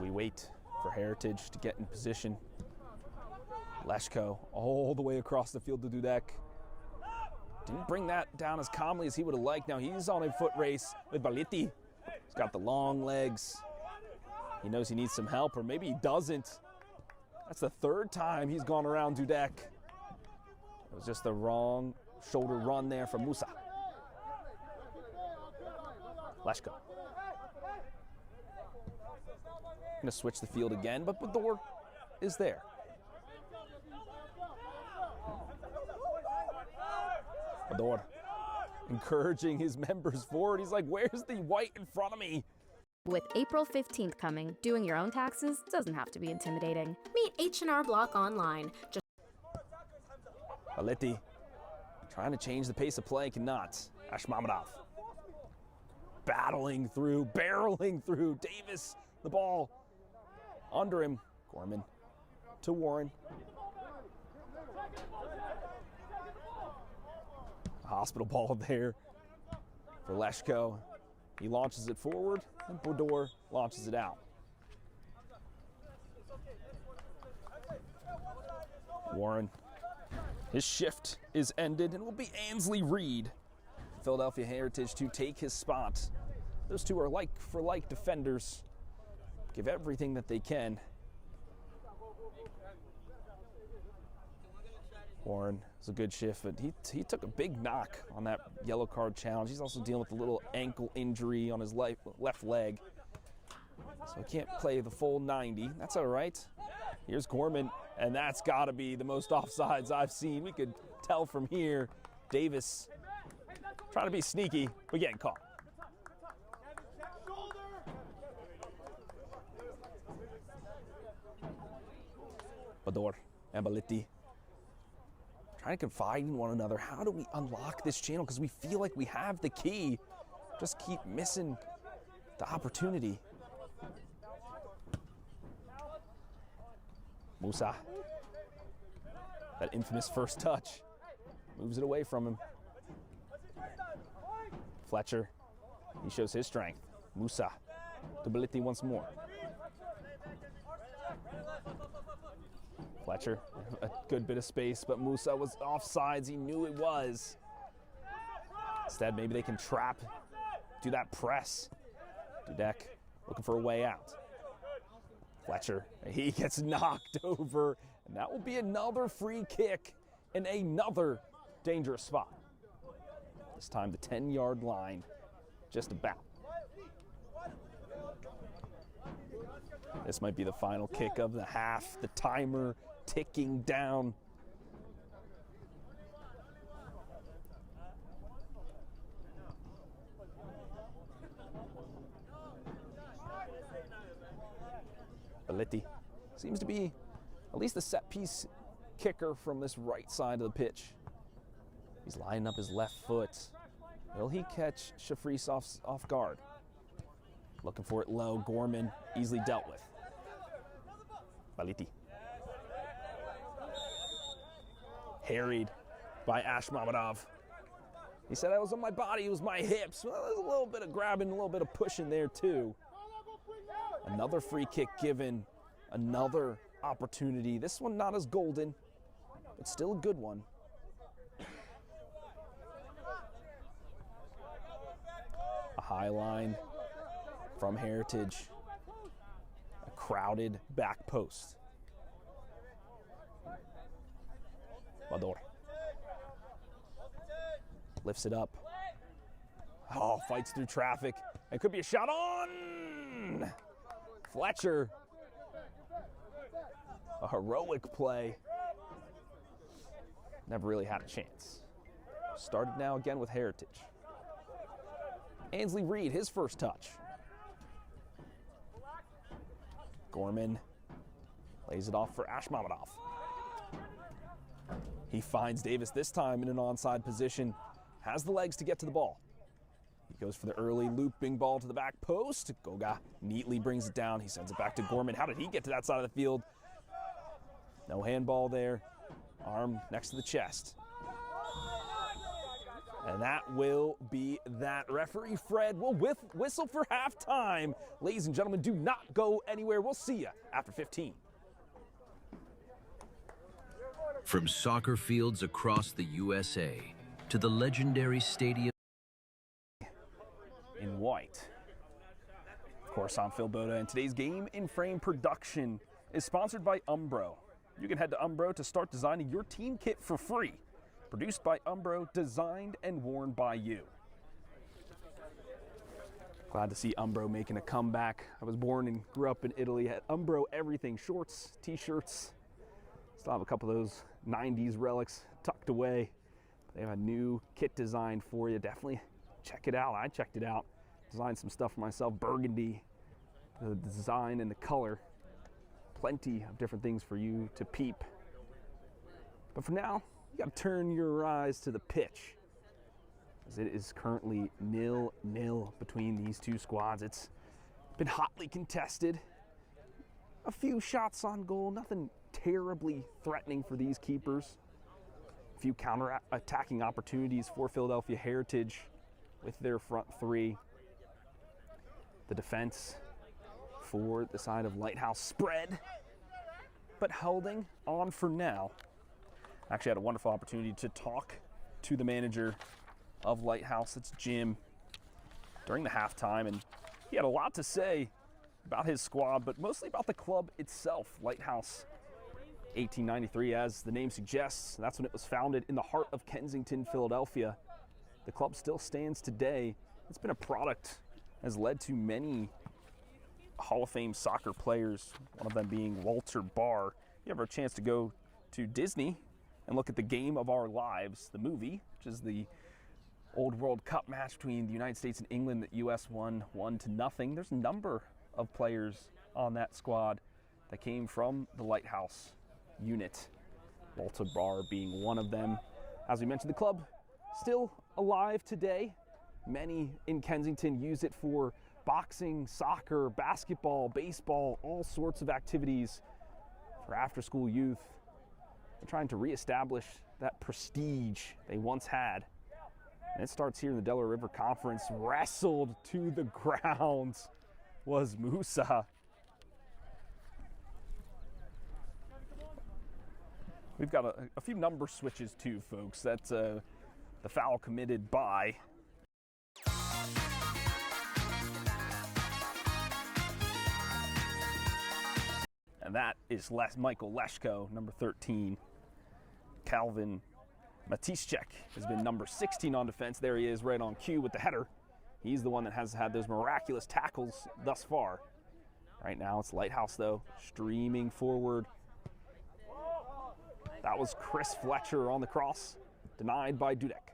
We wait for Heritage to get in position. Leshko all the way across the field to Dudek. Didn't bring that down as calmly as he would have liked. Now he's on a foot race with Baliti. He's got the long legs. He knows he needs some help, or maybe he doesn't. That's the third time he's gone around Dudek. It was just the wrong shoulder run there from Musa. Leshko. Gonna switch the field again, but Bador is there. Bador encouraging his members forward. He's like, where's the white in front of me? With April 15th coming, doing your own taxes doesn't have to be intimidating. Meet H&R Block online. Just Aletti trying to change the pace of play, cannot. Ashmurmadov battling through, barreling through. Davis, the ball under him. Gorman to Warren. Hospital ball there for Leshko. He launches it forward, and Bodor launches it out. Warren, his shift is ended, and will be Ansley Reed, Philadelphia Heritage, to take his spot. Those two are like for like defenders. Give everything that they can. Warren is a good shift, but he took a big knock on that yellow card challenge. He's also dealing with a little ankle injury on his left leg. So he can't play the full 90. That's all right. Here's Gorman, and that's got to be the most offsides I've seen. We could tell from here. Davis trying to be sneaky, but getting caught. Bador and Baliti trying to confide in one another. How do we unlock this channel? Because we feel like we have the key. Just keep missing the opportunity. Musa, that infamous first touch, moves it away from him. Fletcher, he shows his strength. Musa to Baliti once more. Fletcher, a good bit of space, but Musa was offsides. He knew it was. Instead, maybe they can trap, do that press. Dudek looking for a way out. Fletcher, he gets knocked over, and that will be another free kick in another dangerous spot. This time the 10-yard line, just about. This might be the final kick of the half. The timer ticking down. Baliti seems to be at least the set piece kicker from this right side of the pitch. He's lining up his left foot. Will he catch Shafris off guard? Looking for it low. Gorman easily dealt with. Baliti. Harried by Ashmurmadov. He said, "I was on my body, it was my hips." Well, there's a little bit of grabbing, a little bit of pushing there too. Another free kick given, another opportunity. This one not as golden, but still a good one. A high line from Heritage. A crowded back post. Bador lifts it up. Oh, fights through traffic. It could be a shot on Fletcher. A heroic play. Never really had a chance. Started now again with Heritage. Ansley Reed, his first touch. Gorman lays it off for Ashmamadov. He finds Davis this time in an onside position. Has the legs to get to the ball. He goes for the early looping ball to the back post. Goga neatly brings it down. He sends it back to Gorman. How did he get to that side of the field? No handball there. Arm next to the chest. And that will be that. Referee Fred will whistle for halftime. Ladies and gentlemen, do not go anywhere. We'll see you after 15. From soccer fields across the USA to the legendary stadium in white. Of course, I'm Phil Boda, and today's Game in Frame production is sponsored by Umbro. You can head to Umbro to start designing your team kit for free. Produced by Umbro, designed and worn by you. Glad to see Umbro making a comeback. I was born and grew up in Italy. Had Umbro everything, shorts, t-shirts. Still have a couple of those 90s relics tucked away. They have a new kit design for you. Definitely check it out. I checked it out. Designed some stuff for myself. Burgundy, the design and the color. Plenty of different things for you to peep. But for now, you got to turn your eyes to the pitch, as it is currently 0-0 between these two squads. It's been hotly contested. A few shots on goal, nothing terribly threatening for these keepers. A few counter-attacking opportunities for Philadelphia Heritage with their front three. The defense for the side of Lighthouse spread, but holding on for now. Actually had a wonderful opportunity to talk to the manager of Lighthouse, it's Jim, during the halftime, and he had a lot to say about his squad, but mostly about the club itself. Lighthouse, 1893, as the name suggests, that's when it was founded in the heart of Kensington, Philadelphia. The club still stands today. It's been a product that has led to many Hall of Fame soccer players, one of them being Walter Barr. If you ever have a chance to go to Disney and look at the Game of Our Lives, the movie, which is the old World Cup match between the United States and England that U.S. won 1-0. There's a number of players on that squad that came from the Lighthouse unit, Walter Barr being one of them. As we mentioned, the club still alive today. Many in Kensington use it for boxing, soccer, basketball, baseball, all sorts of activities for after-school youth. They're trying to reestablish that prestige they once had. And it starts here in the Delaware River Conference. Wrestled to the ground was Musa. We've got a few number switches too, folks. That's the foul committed by and that is Michael Leshko, number 13. Calvin Matischek has been number 16 on defense. There he is, right on cue with the header. He's the one that has had those miraculous tackles thus far. Right now it's Lighthouse, though, streaming forward. That was Chris Fletcher on the cross, denied by Dudek.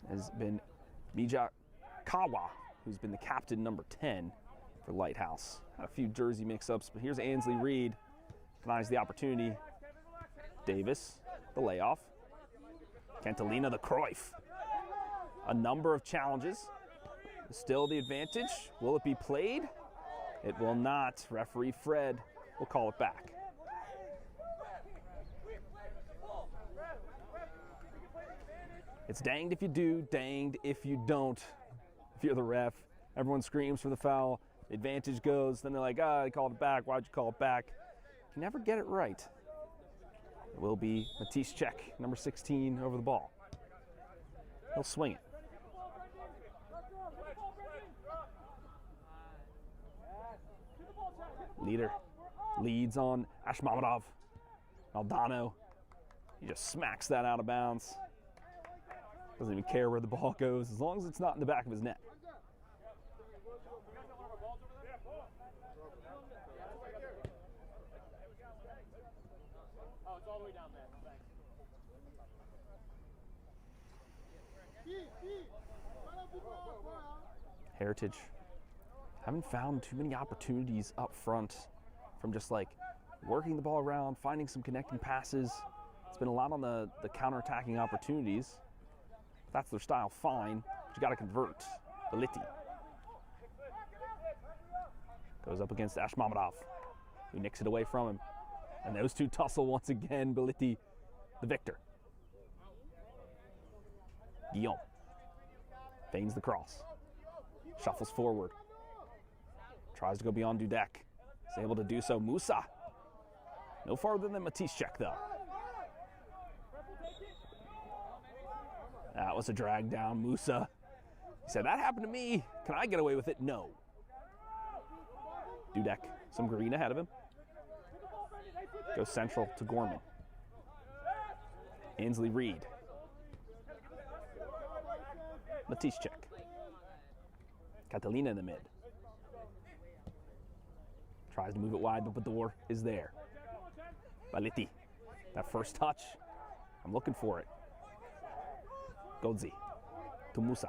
Has been Mija Kawa, who's been the captain, number 10 for Lighthouse. Had a few jersey mix-ups, but here's Ansley Reed. Denies the opportunity. Davis, the layoff. Cantalina, the Cruyff. A number of challenges. Still the advantage. Will it be played? It will not. Referee Fred will call it back. It's danged if you do, danged if you don't. If you're the ref, everyone screams for the foul. The advantage goes, then they're like, they called it back. Why'd you call it back? You never get it right. It will be Matischek, number 16, over the ball. He'll swing it. Leader leads on Ashmamadov. Maldonado, he just smacks that out of bounds. Doesn't even care where the ball goes as long as it's not in the back of his net. Heritage haven't found too many opportunities up front from just like working the ball around, finding some connecting passes. It's been a lot on the counter-attacking opportunities. If that's their style, fine, but you got to convert. Beliti goes up against Ashmamadov, who nicks it away from him. And those two tussle once again. Beliti, the victor. Guillaume feigns the cross, shuffles forward, tries to go beyond Dudek. Is able to do so. Musa, no farther than Matischek though. That was a drag down. Musa, he said, that happened to me. Can I get away with it? No. Dudek, some green ahead of him. Goes central to Gorman. Ainsley Reed. Matischek. Catalina in the mid. Tries to move it wide, but the door is there. Baliti. That first touch, I'm looking for it. Godzi to Musa.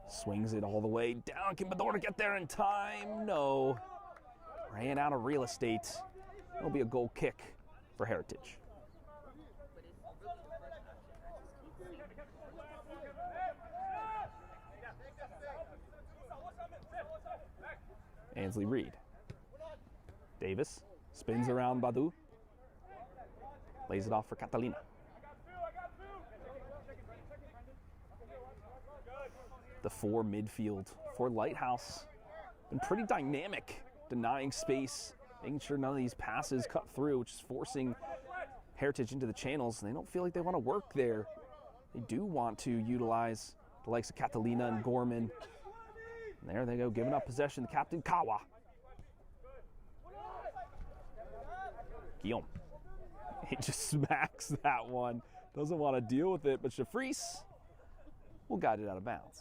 Swings it all the way down. Can Bador get there in time? No. Ran out of real estate. It'll be a goal kick for Heritage. Ainsley Reed. Davis spins around Badu. Lays it off for Catalina. The four midfield for Lighthouse. Been pretty dynamic, denying space, making sure none of these passes cut through, which is forcing Heritage into the channels. They don't feel like they want to work there. They do want to utilize the likes of Catalina and Gorman. And there they go, giving up possession to Captain Kawa. Guillaume. He just smacks that one. Doesn't want to deal with it, but Shafris will guide it out of bounds.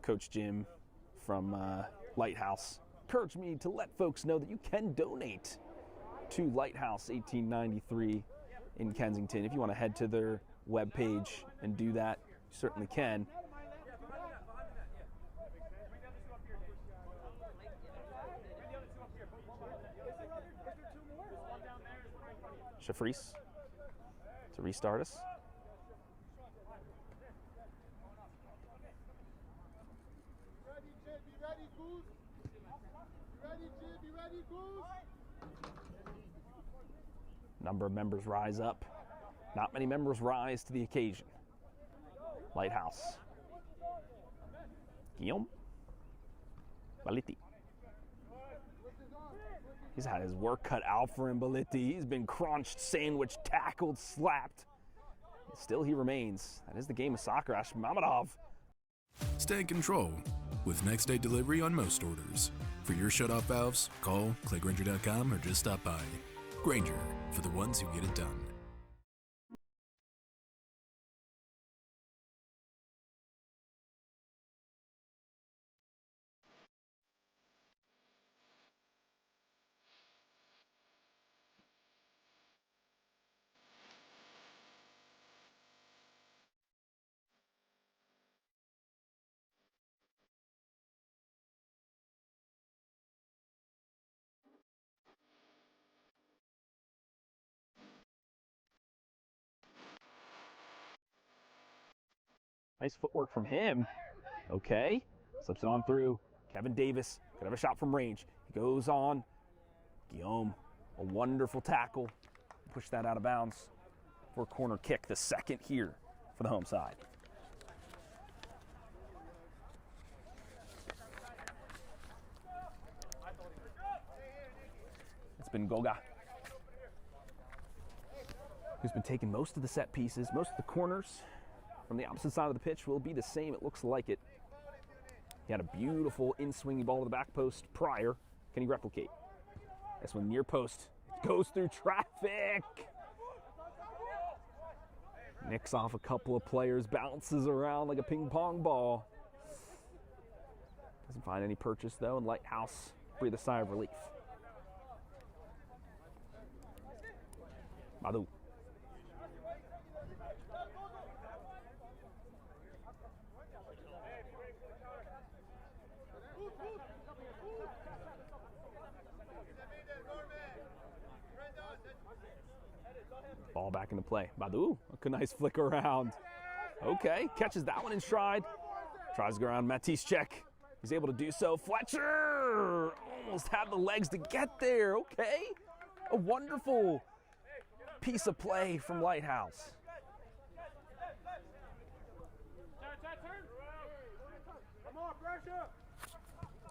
Coach Jim from Lighthouse encouraged me to let folks know that you can donate to Lighthouse 1893 in Kensington. If you want to head to their webpage and do that, you certainly can. Shafris to restart us. Number of members rise up. Not many members rise to the occasion. Lighthouse. Guillaume. Baliti. He's had his work cut out for him, Baliti. He's been crunched, sandwiched, tackled, slapped. Still he remains. That is the game of soccer. Ashmamadov. Stay in control with next day delivery on most orders. For your shutoff valves, call, click Grainger.com, or just stop by. Grainger, for the ones who get it done. Nice footwork from him. Okay. Slips it on through. Kevin Davis could have a shot from range. He goes on. Guillaume, a wonderful tackle. Push that out of bounds for a corner kick, the second here for the home side. It's been Goga, who's been taking most of the set pieces, most of the corners. From the opposite side of the pitch will be the same, it looks like it. He had a beautiful in-swingy ball to the back post prior. Can he replicate? This one near post. It goes through traffic. Nicks off a couple of players, bounces around like a ping pong ball. Doesn't find any purchase though, and Lighthouse breathe a sigh of relief. Madu. Ball back into play. Badu, a nice flick around. Okay, catches that one in stride. Tries to go around Matisse check. He's able to do so. Fletcher almost had the legs to get there. Okay, a wonderful piece of play from Lighthouse.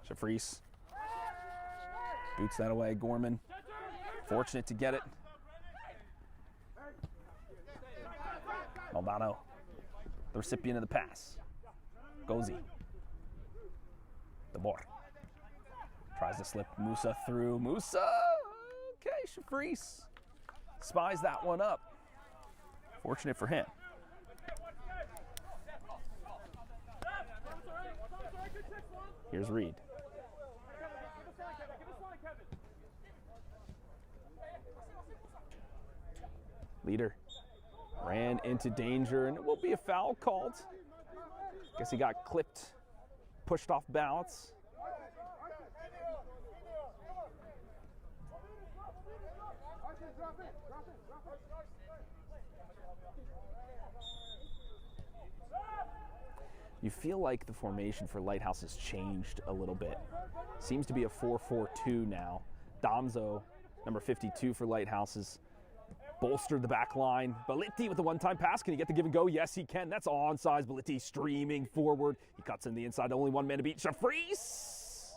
Shafreese boots that away. Gorman fortunate to get it. Maldonado, the recipient of the pass. Gozi. DeBoer tries to slip Musa through. Musa, okay, Shafreese spies that one up. Fortunate for him. Here's Reed. Leader ran into danger, and it will be a foul called. Guess he got clipped, pushed off balance. You feel like the formation for Lighthouse has changed a little bit. Seems to be a 4-4-2 now. Donzo, number 52 for Lighthouse, has bolstered the back line. Balitti with the one-time pass. Can he get the give and go? Yes, he can. That's onside. Balitti streaming forward. He cuts in the inside. Only one man to beat. Shafreese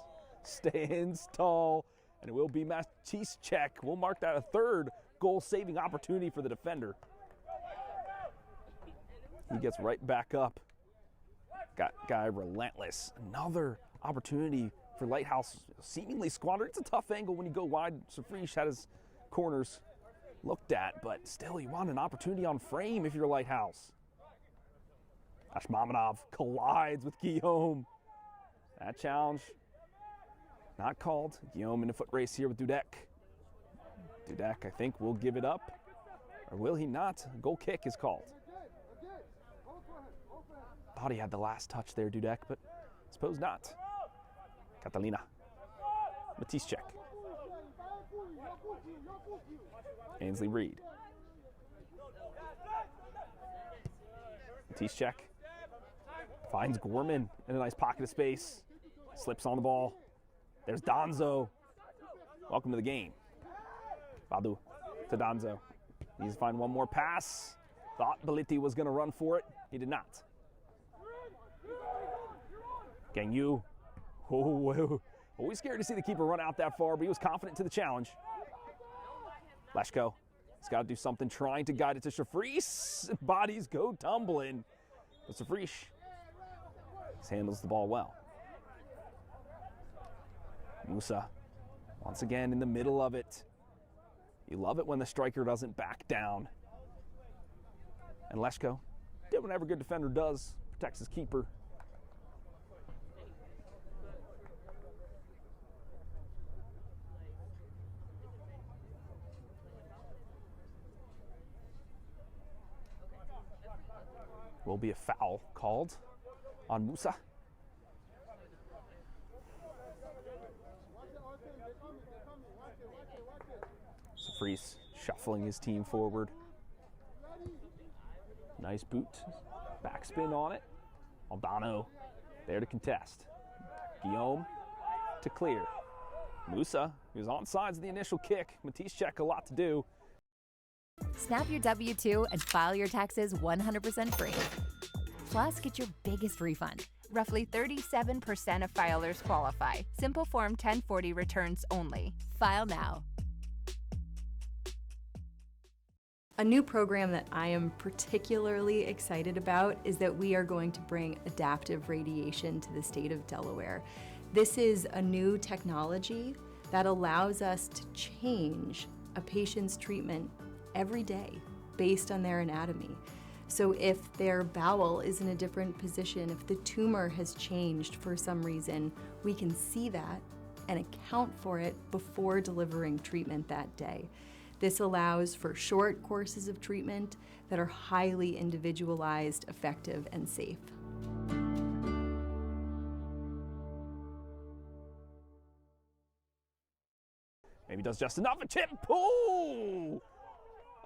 stands tall, and it will be Matisse check. We'll mark that a third goal-saving opportunity for the defender. He gets right back up. Got guy relentless. Another opportunity for Lighthouse, seemingly squandered. It's a tough angle when you go wide. Shafreese had his corners looked at, but still you want an opportunity on frame if you're Lighthouse. Ashmamanov collides with Guillaume. That challenge not called. Guillaume in a foot race here with Dudek. Dudek, I think, will give it up. Or will he not? A goal kick is called. Thought he had the last touch there, Dudek, but suppose not. Catalina. Matisse check. Ainsley Reed. Matisse check. Finds Gorman in a nice pocket of space. Slips on the ball. There's Donzo. Welcome to the game. Badu to Donzo. Needs to find one more pass. Thought Balitti was going to run for it. He did not. Gangyu. Oh, always scared to see the keeper run out that far, but he was confident to the challenge. Leshko, he's got to do something, trying to guide it to Shafreese. Bodies go tumbling. But Shafreese handles the ball well. Musa, once again in the middle of it. You love it when the striker doesn't back down. And Leshko did what every good defender does, protects his keeper. Will be a foul called on Musa. Shafreese shuffling his team forward. Nice boot. Backspin on it. Aldano there to contest. Guillaume to clear. Musa, who's on sides of the initial kick. Matisse check, a lot to do. Snap your W-2 and file your taxes 100% free. Plus, get your biggest refund. Roughly 37% of filers qualify. Simple Form 1040 returns only. File now. A new program that I am particularly excited about is that we are going to bring adaptive radiation to the state of Delaware. This is a new technology that allows us to change a patient's treatment every day based on their anatomy. So if their bowel is in a different position, if the tumor has changed for some reason, we can see that and account for it before delivering treatment that day. This allows for short courses of treatment that are highly individualized, effective, and safe. Maybe does just enough. A tip. Ooh!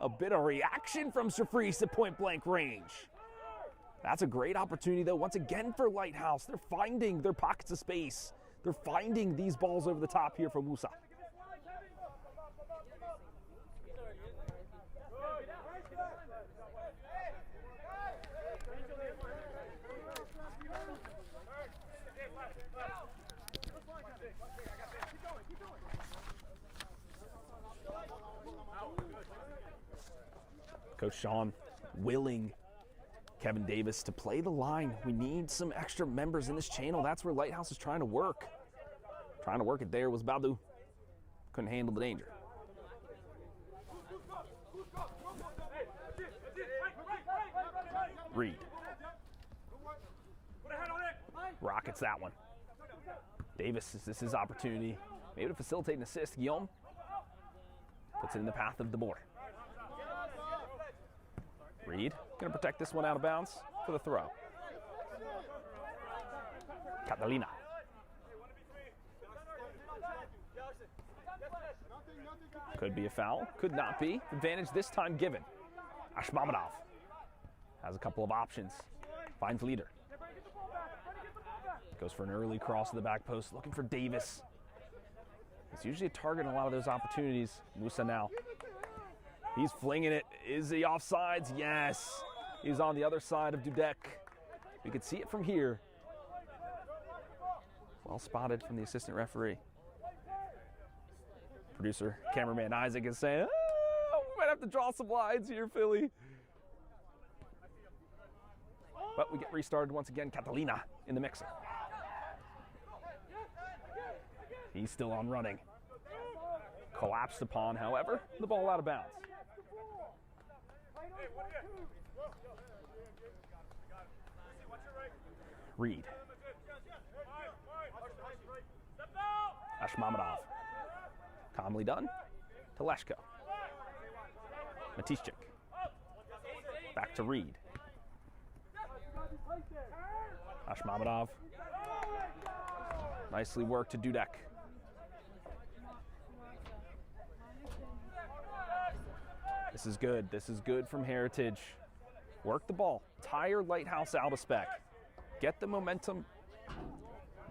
A bit of reaction from Surprise at point blank range. That's a great opportunity, though, once again for Lighthouse. They're finding their pockets of space. They're finding these balls over the top here from Musa. Coach Sean willing Kevin Davis to play the line. We need some extra members in this channel. That's where Lighthouse is trying to work. Trying to work it there was Badu. Couldn't handle the danger. Reed. Rockets that one. Davis, is this his opportunity? Maybe to facilitate an assist. Guillaume puts it in the path of DeBoer. Reed gonna protect this one out of bounds for the throw. Catalina. Could be a foul, could not be. Advantage this time given. Ashmamadov has a couple of options. Finds leader. Goes for an early cross to the back post, looking for Davis. It's usually a target in a lot of those opportunities. Musa now. He's flinging it. Is he offsides? Yes. He's on the other side of Dudek. We could see it from here. Well spotted from the assistant referee. Producer, cameraman Isaac is saying, oh, we might have to draw some lines here, Philly. But we get restarted once again. Catalina in the mixer. He's still on running. Collapsed upon, however, the ball out of bounds. Reed. Ashmamadov. Calmly done to Leshko. Matishchik. Back to Reed. Ashmamadov. Nicely worked to Dudek. This is good. This is good from Heritage. Work the ball. Tire Lighthouse out of spec. Get the momentum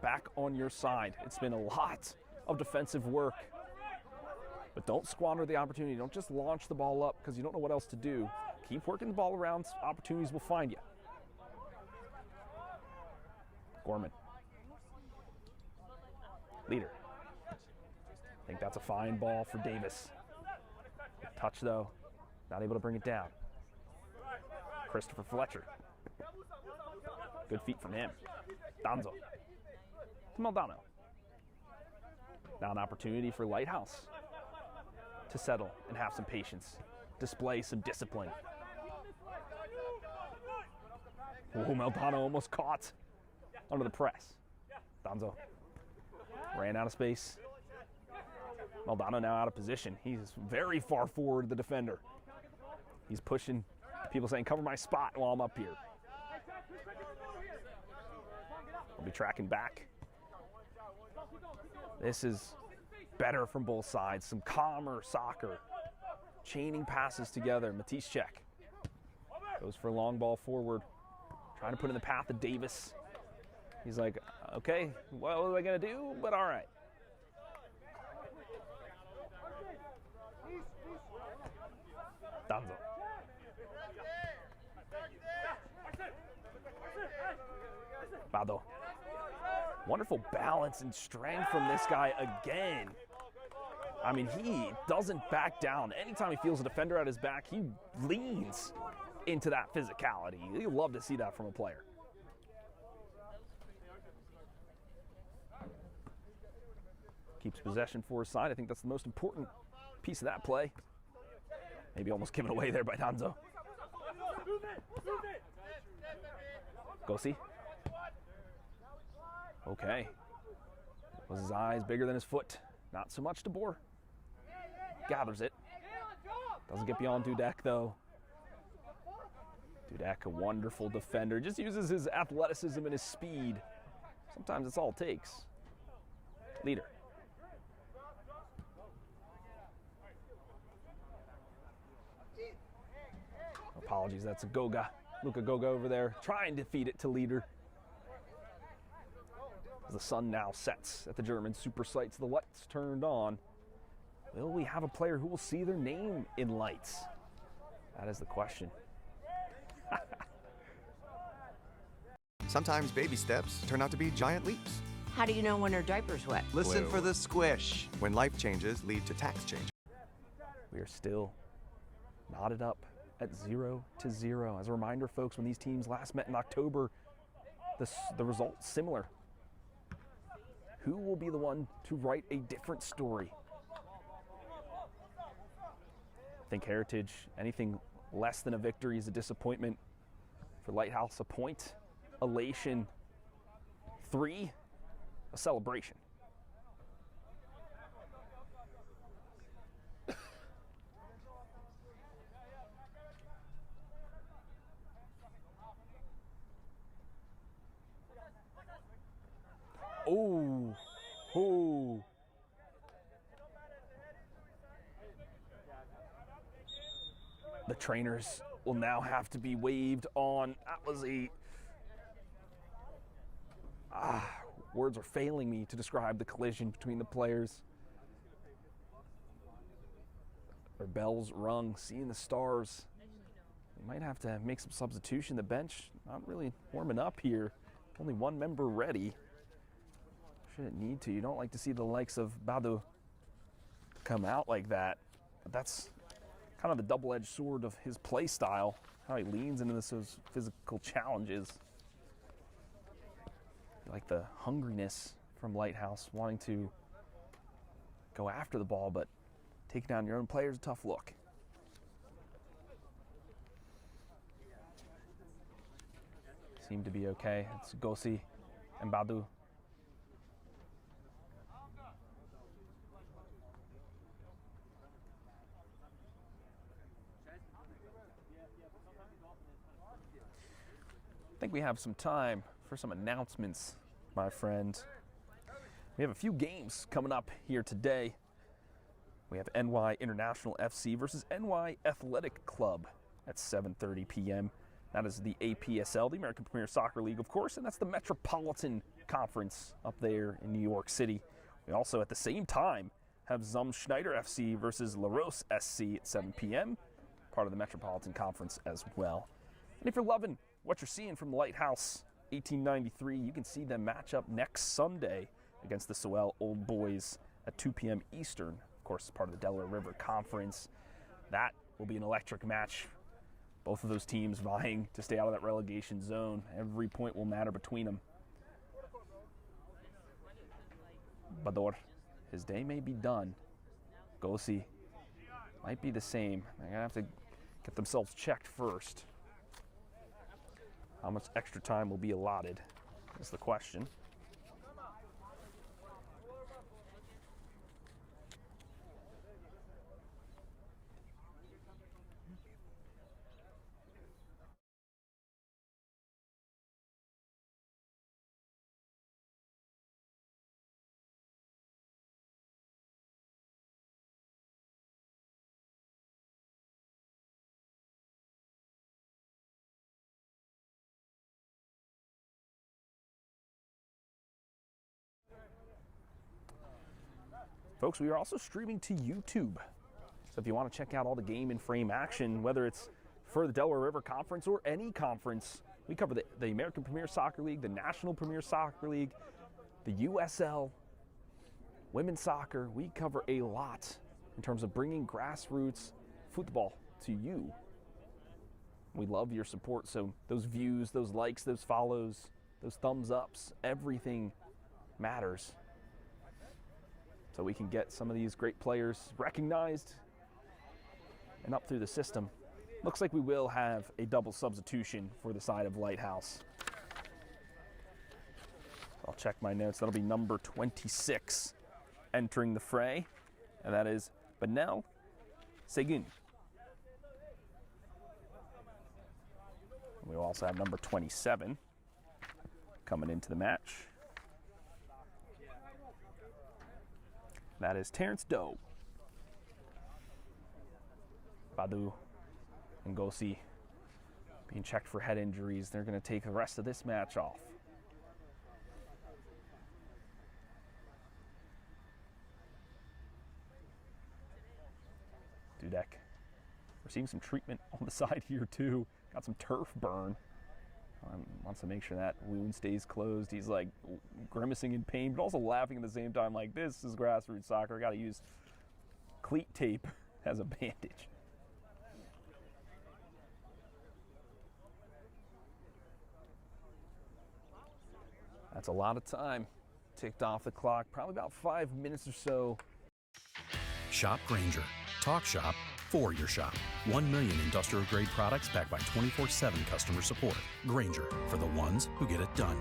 back on your side. It's been a lot of defensive work. But don't squander the opportunity. Don't just launch the ball up because you don't know what else to do. Keep working the ball around. Opportunities will find you. Gorman. Leader. I think that's a fine ball for Davis. Touch though. Not able to bring it down. Christopher Fletcher. Good feet from him. Donzo. To Maldonado. Now an opportunity for Lighthouse to settle and have some patience. Display some discipline. Oh, Maldonado almost caught under the press. Donzo ran out of space. Maldonado now out of position. He's very far forward, the defender. He's pushing, people saying, cover my spot while I'm up here. We'll be tracking back. This is better from both sides. Some calmer soccer. Chaining passes together. Matishchik goes for a long ball forward. Trying to put in the path of Davis. He's like, okay, what am I going to do? But all right. Donzo. Bado. Wonderful balance and strength from this guy again. I mean, he doesn't back down. Anytime he feels a defender at his back, he leans into that physicality. You love to see that from a player. Keeps possession for his side. I think that's the most important piece of that play. Maybe almost given away there by Danzo. Gosi. Okay. Was his eyes bigger than his foot? Not so much DeBoer. Gathers it. Doesn't get beyond Dudek though. Dudek, a wonderful defender. Just uses his athleticism and his speed. Sometimes it's all it takes. Leader. Apologies, that's a Goga. Luka Goga over there trying to feed it to Leader. As the sun now sets at the German super sites, the lights turned on. Will we have a player who will see their name in lights? That is the question. Sometimes baby steps turn out to be giant leaps. How do you know when her diaper's wet? Listen for the squish. When life changes lead to tax change. We are still knotted up at 0-0. As a reminder, folks, when these teams last met in October, the result's similar. Who will be the one to write a different story? I think Heritage, anything less than a victory is a disappointment. For Lighthouse, a point. Elation. 3, a celebration. Oh, oh. The trainers will now have to be waved on. That was words are failing me to describe the collision between the players. Their bells rung, seeing the stars. They might have to make some substitution. The bench not really warming up here. Only one member ready. Shouldn't need to. You don't like to see the likes of Badu come out like that. But that's kind of the double-edged sword of his play style, how he leans into those physical challenges. You like the hungriness from Lighthouse, wanting to go after the ball, but taking down your own player is a tough look. Seem to be okay. It's Gosi and Badu. I think we have some time for some announcements, my friend. We have a few games coming up here today. We have NY International FC versus NY Athletic Club at 7:30 p.m. That is the APSL, the American Premier Soccer League, of course, and that's the Metropolitan Conference up there in New York City. We also, at the same time, have Schneider FC versus La Rose SC at 7 p.m., part of the Metropolitan Conference as well. And if you're loving what you're seeing from Lighthouse 1893, you can see them match up next Sunday against the Sewell Old Boys at 2 p.m. Eastern. Of course, part of the Delaware River Conference. That will be an electric match. Both of those teams vying to stay out of that relegation zone. Every point will matter between them. Bador, his day may be done. Gosi might be the same. They're going to have to get themselves checked first. How much extra time will be allotted is the question. Folks, we are also streaming to YouTube. So if you want to check out all the game and frame action, whether it's for the Delaware River Conference or any conference, we cover the American Premier Soccer League, the National Premier Soccer League, the USL, women's soccer, we cover a lot in terms of bringing grassroots football to you. We love your support, so those views, those likes, those follows, those thumbs ups, everything matters. So we can get some of these great players recognized and up through the system. Looks like we will have a double substitution for the side of Lighthouse. I'll check my notes. That'll be number 26 entering the fray, and that is Benel Segun. We will also have number 27 coming into the match. That is Terrence Doe. Badu and Gosi being checked for head injuries. They're going to take the rest of this match off. Dudek receiving some treatment on the side here too. Got some turf burn. Wants to make sure that wound stays closed. He's like grimacing in pain, but also laughing at the same time like, this is grassroots soccer. I got to use cleat tape as a bandage. That's a lot of time ticked off the clock, probably about 5 minutes or so. Shop Grainger. Talk shop for your shop. 1 million industrial grade products backed by 24/7 customer support. Grainger, for the ones who get it done.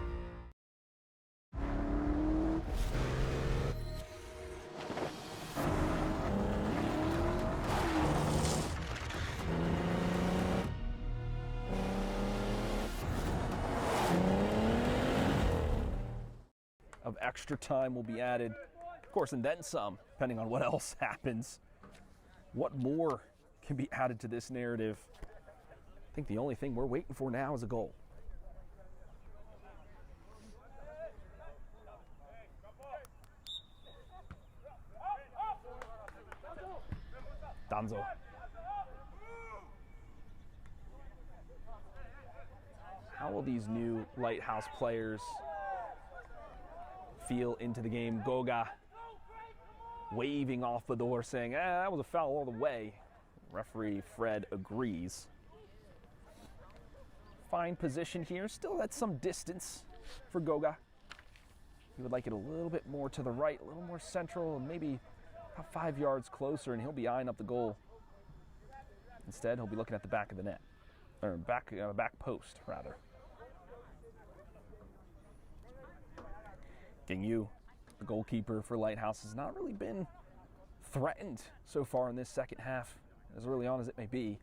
Of extra time will be added, of course, and then some, depending on what else happens. What more can be added to this narrative? I think the only thing we're waiting for now is a goal. Danzo. How will these new Lighthouse players feel into the game? Goga waving off the door saying, that was a foul all the way. Referee Fred agrees. Fine position here, still at some distance for Goga. He would like it a little bit more to the right, a little more central, and maybe about 5 yards closer, and he'll be eyeing up the goal. Instead, he'll be looking at the back of the net, or back post, rather. Yu, the goalkeeper for Lighthouse, has not really been threatened so far in this second half, as early on as it may be.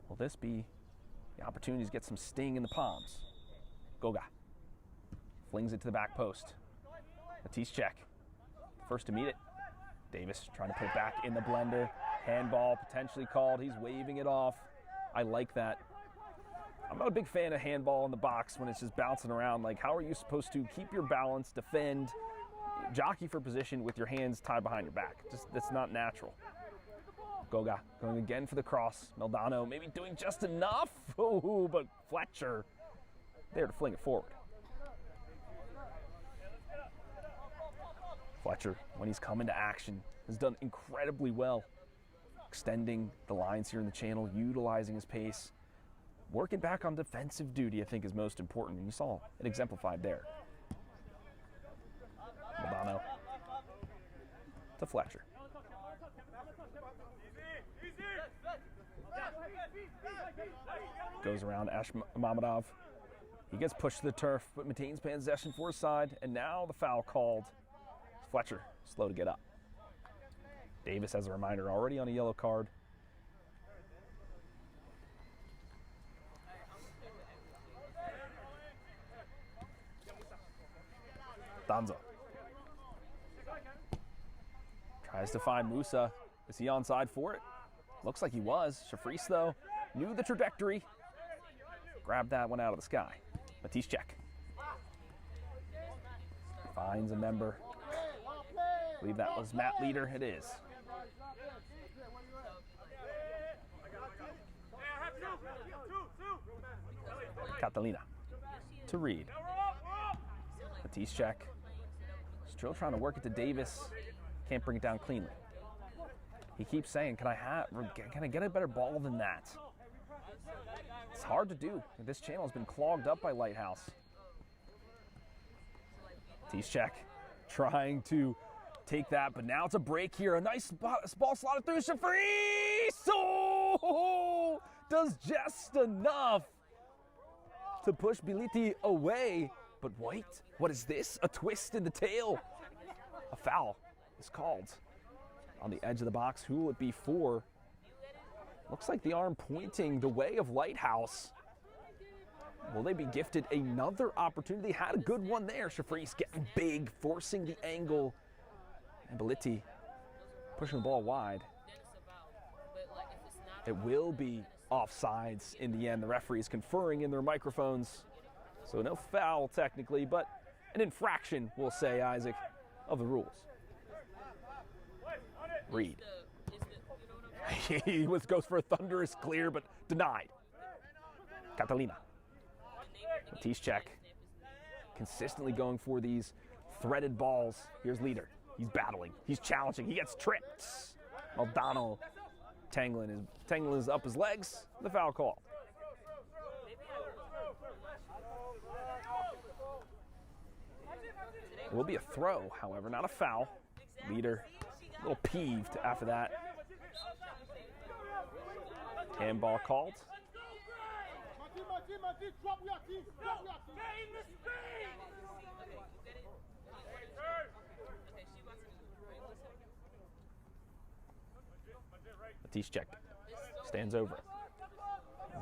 Will this be the opportunity to get some sting in the palms? Goga flings it to the back post. Matisse check. First to meet it. Davis trying to put it back in the blender. Handball potentially called. He's waving it off. I like that. I'm not a big fan of handball in the box when it's just bouncing around. Like, how are you supposed to keep your balance, defend, jockey for position with your hands tied behind your back? Just, that's not natural. Goga going again for the cross. Meldano maybe doing just enough. Oh, but Fletcher there to fling it forward. Fletcher, when he's come into action, has done incredibly well. Extending the lines here in the channel, utilizing his pace. Working back on defensive duty, I think, is most important, and you saw it exemplified there. Meldano to Fletcher. Goes around Ash Mamadov. He gets pushed to the turf, but maintains possession for his side, and now the foul called. Fletcher, slow to get up. Davis, as a reminder, already on a yellow card. Danzo tries to find Musa. Is he onside for it? Looks like he was. Shafris, though, knew the trajectory. Grabbed that one out of the sky. Matisse check. Finds a member. I believe that was Matt Leader. It is. Catalina to Reed. Matisse check. Joe trying to work it to Davis. Can't bring it down cleanly. He keeps saying, can I get a better ball than that? It's hard to do. This channel has been clogged up by Lighthouse. Tease check, trying to take that, but now it's a break here. A nice ball slotted through. Shafreeze does just enough to push Biliti away. But wait, what is this? A twist in the tail. A foul is called on the edge of the box. Who will it be for? Looks like the arm pointing the way of Lighthouse. Will they be gifted another opportunity? Had a good one there. Shafreeze getting big, forcing the angle. And Biliti pushing the ball wide. It will be offsides in the end. The referees conferring in their microphones. So no foul technically, but an infraction, we'll say, Isaac, of the rules. Reed. He goes for a thunderous clear, but denied. Catalina. Tease check. Consistently going for these threaded balls. Here's Leader. He's battling. He's challenging. He gets tripped. Maldonado tangling is up his legs. The foul call. It will be a throw, however, not a foul. Leader a little peeved after that. Handball called. Matisse check. Stands over.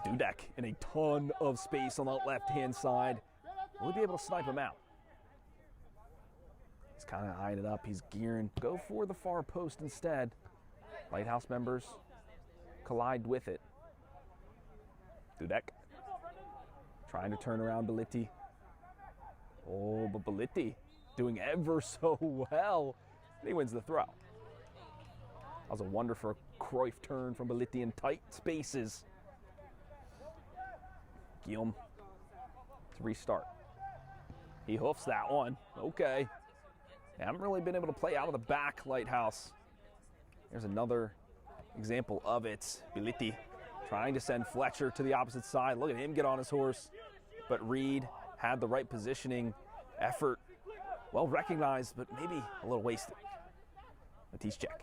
Dudek in a ton of space on the left-hand side. Will he be able to snipe him out? He's kind of eyeing it up. He's gearing. Go for the far post instead. Lighthouse members collide with it. Dudek trying to turn around Biliti. Oh, but Biliti doing ever so well. He wins the throw. That was a wonderful Cruyff turn from Biliti in tight spaces. Guillaume to restart. He hoofs that one. Okay. They haven't really been able to play out of the back, Lighthouse. There's another example of it. Biliti trying to send Fletcher to the opposite side. Look at him get on his horse. But Reed had the right positioning, effort, well recognized, but maybe a little wasted. Matisse check.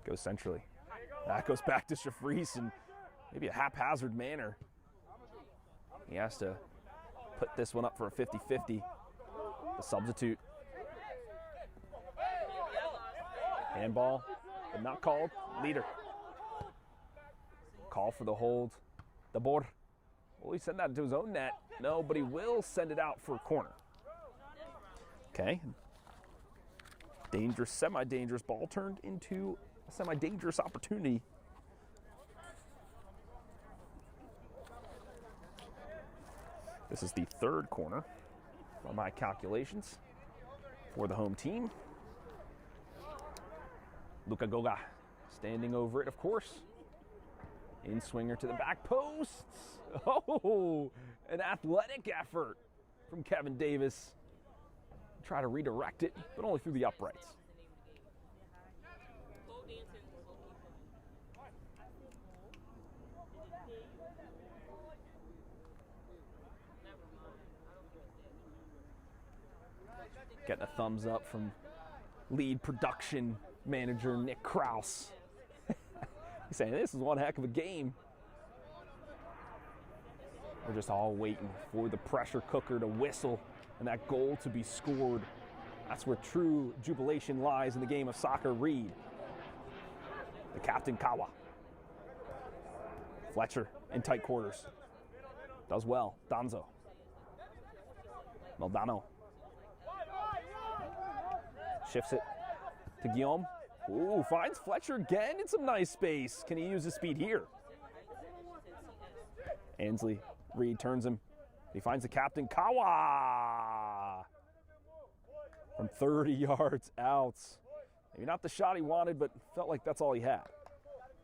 Goes centrally. That goes back to Shafreeze in maybe a haphazard manner. He has to put this one up for a 50-50. The substitute. Handball, but not called. Leader. Call for the hold. The board. Will he send that into his own net? No, but he will send it out for a corner. Okay. Dangerous, semi-dangerous ball turned into a semi-dangerous opportunity. This is the third corner by my calculations for the home team. Luka Goga standing over it, of course. In swinger to the back posts. Oh, an athletic effort from Kevin Davis. Try to redirect it, but only through the uprights. Getting a thumbs up from lead production manager Nick Kraus. He's saying this is one heck of a game. We're just all waiting for the pressure cooker to whistle and that goal to be scored. That's where true jubilation lies in the game of soccer. Reed, the captain Kawa. Fletcher in tight quarters. Does well. Donzo. Maldonado. Shifts it to Guillaume. Ooh, finds Fletcher again in some nice space. Can he use his speed here? Ansley, Reed turns him. He finds the captain, Kawa! From 30 yards out. Maybe not the shot he wanted, but felt like that's all he had.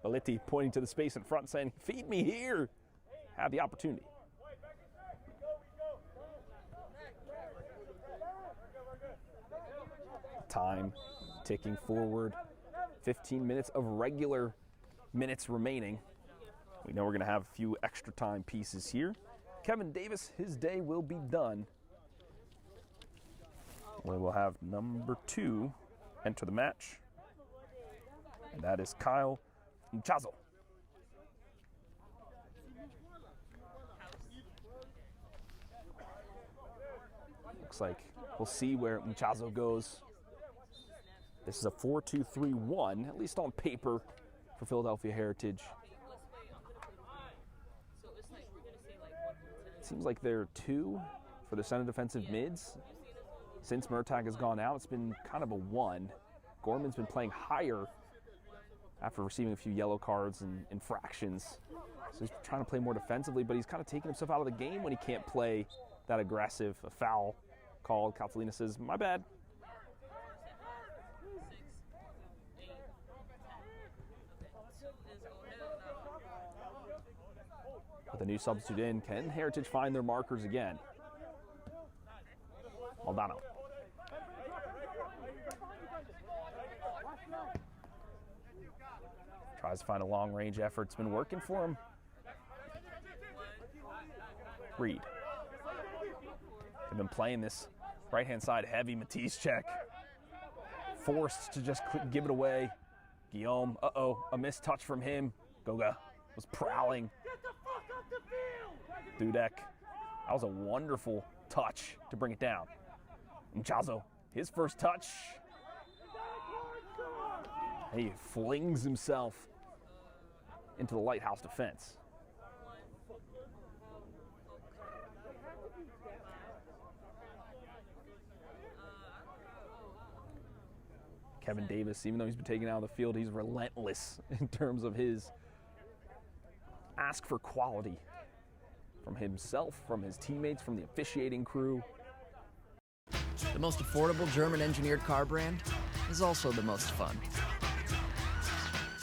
Biliti pointing to the space in front saying, feed me here. Had the opportunity. Time ticking forward. 15 minutes of regular minutes remaining. We know we're going to have a few extra time pieces here. Kevin Davis, his day will be done. We will have number 2 enter the match. And that is Kyle Mchazo. Looks like we'll see where Mchazo goes. This is a 4-2-3-1, at least on paper, for Philadelphia Heritage. It seems like there are 2 for the center defensive mids. Since Murtagh has gone out, it's been kind of a 1. Gorman's been playing higher after receiving a few yellow cards and infractions. So he's trying to play more defensively, but he's kind of taking himself out of the game when he can't play that aggressive. A foul called. Catalina says, my bad. With a new substitute in, can Heritage find their markers again? Maldonado. Tries to find a long-range effort. It's been working for him. Reed. They've been playing this right-hand side heavy. Matisse check. Forced to just give it away. Guillaume, a missed touch from him. Goga was prowling. Dudek. That was a wonderful touch to bring it down. Mchazo, his first touch. He flings himself into the Lighthouse defense. Kevin Davis, even though he's been taken out of the field, he's relentless in terms of his ask for quality from himself, from his teammates, from the officiating crew. The most affordable German-engineered car brand is also the most fun.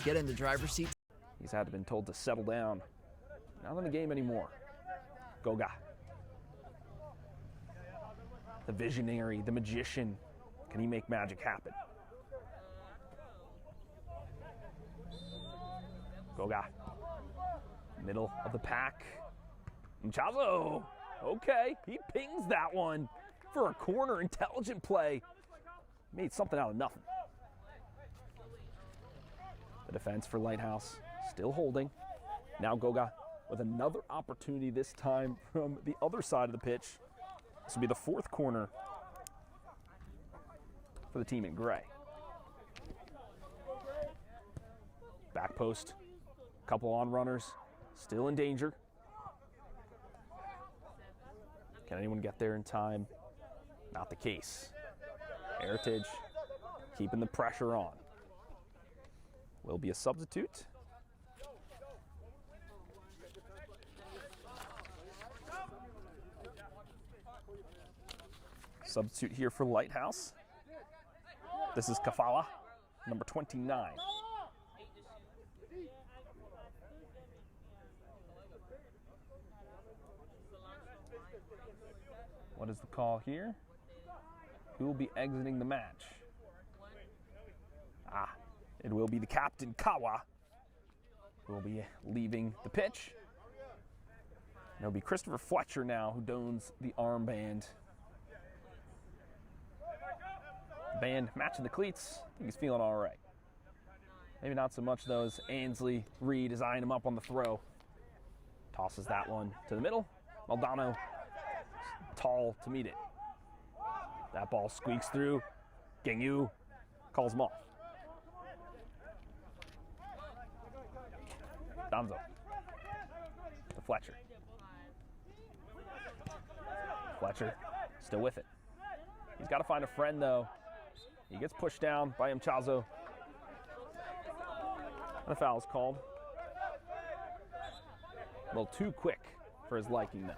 Get in the driver's seat. He's had been told to settle down. Not in the game anymore. Goga. The visionary, the magician. Can he make magic happen? Goga. Middle of the pack. Mchazo. Okay, he pings that one for a corner. Intelligent play. Made something out of nothing. The defense for Lighthouse still holding. Now Goga with another opportunity, this time from the other side of the pitch. This will be the 4th corner for the team in gray. Back post, couple on runners, still in danger. Can anyone get there in time? Not the case. Heritage keeping the pressure on. Will be a substitute. Substitute here for Lighthouse. This is Kafala, number 29. What is the call here? Who will be exiting the match? It will be the captain, Kawa, who will be leaving the pitch. And it'll be Christopher Fletcher now who dons the armband. Band matching the cleats. I think he's feeling all right. Maybe not so much though as Ansley Reed is eyeing him up on the throw. Tosses that one to the middle. Maldonado, tall to meet it. That ball squeaks through. Gengyu calls him off. Donzo to Fletcher. Fletcher still with it. He's got to find a friend though. He gets pushed down by Mchazo. And a foul is called. A little too quick for his liking though.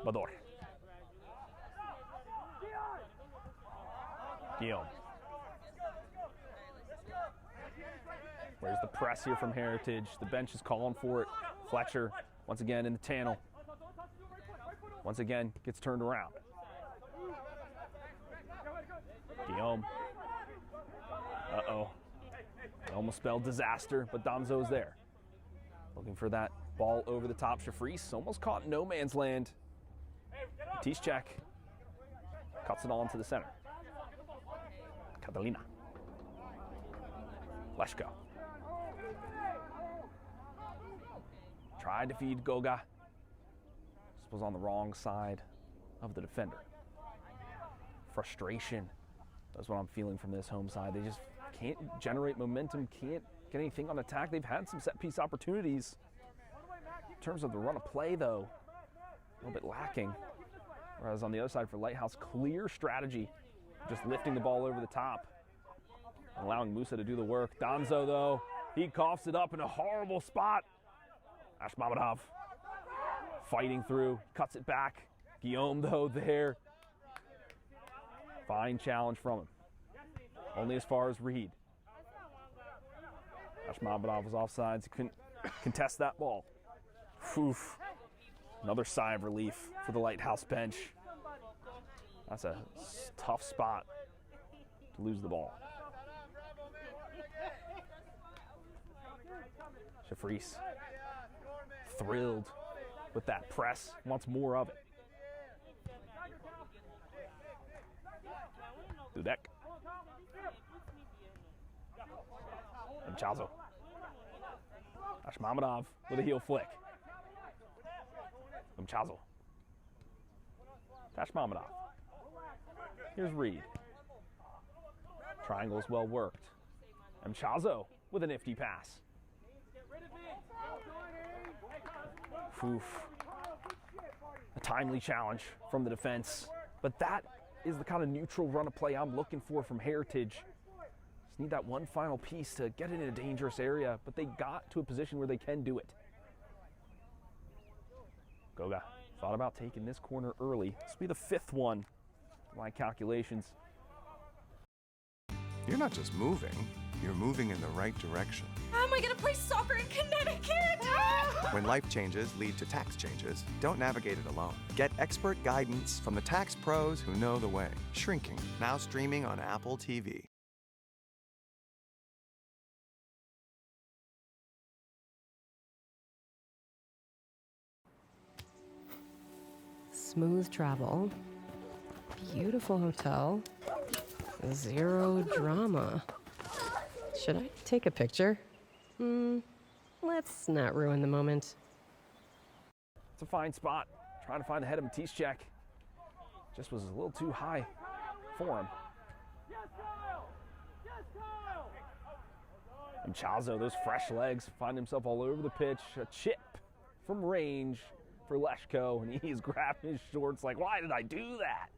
Bador. Guillaume. Where's the press here from Heritage? The bench is calling for it. Fletcher, once again in the channel. Once again, gets turned around. Guillaume. Uh-oh. It almost spelled disaster, but Donzo's there. Looking for that ball over the top. Shafreese almost caught no man's land. Tischek cuts it on to the center. Catalina. Leshko. Tried to feed Goga. This was on the wrong side of the defender. Frustration. That's what I'm feeling from this home side. They just can't generate momentum, can't get anything on attack. They've had some set piece opportunities. In terms of the run of play, though, a little bit lacking. Whereas on the other side for Lighthouse, clear strategy, just lifting the ball over the top, and allowing Musa to do the work. Donzo, though, he coughs it up in a horrible spot. Ashmamadov fighting through, cuts it back. Guillaume, though, there. Fine challenge from him. Only as far as Reed. Ashmamadov was offsides. He couldn't contest that ball. Oof. Another sigh of relief for the Lighthouse bench. That's a tough spot to lose the ball. Shafreese thrilled with that press, wants more of it. Dudek. And Chazo. Ashmamadov with a heel flick. Chazo. Ashmamadov. Here's Reed. Triangle's well worked. Chazo with a nifty pass. Oof. A timely challenge from the defense. But that is the kind of neutral run of play I'm looking for from Heritage. Just need that one final piece to get it in a dangerous area, but they got to a position where they can do it. Goga thought about taking this corner early. This will be the fifth one, my calculations. You're not just moving, you're moving in the right direction. How am I going to play soccer in Connecticut? When life changes lead to tax changes, don't navigate it alone. Get expert guidance from the tax pros who know the way. Shrinking, now streaming on Apple TV. Smooth travel, beautiful hotel, zero drama. Should I take a picture? Let's not ruin the moment. It's a fine spot. Trying to find the head of Tischek. Just was a little too high for him. And Chazo, those fresh legs, find himself all over the pitch. A chip from range for Leshko, and he's grabbing his shorts like, why did I do that?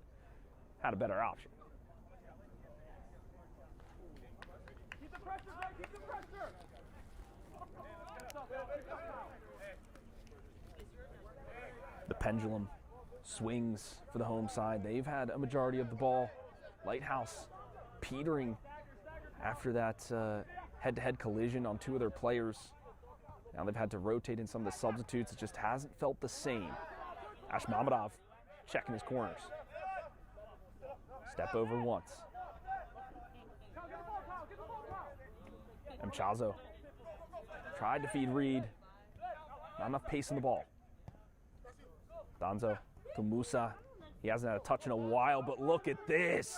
Had a better option. Keep the pressure, Greg, keep the pressure. The pendulum swings for the home side. They've had a majority of the ball. Lighthouse petering after that head-to-head collision on two of their players. Now they've had to rotate in some of the substitutes. It just hasn't felt the same. Ashmamadov checking his corners. Step over once. Chazo tried to feed Reed. Not enough pace in the ball. Donzo to Musa. He hasn't had a touch in a while, but look at this.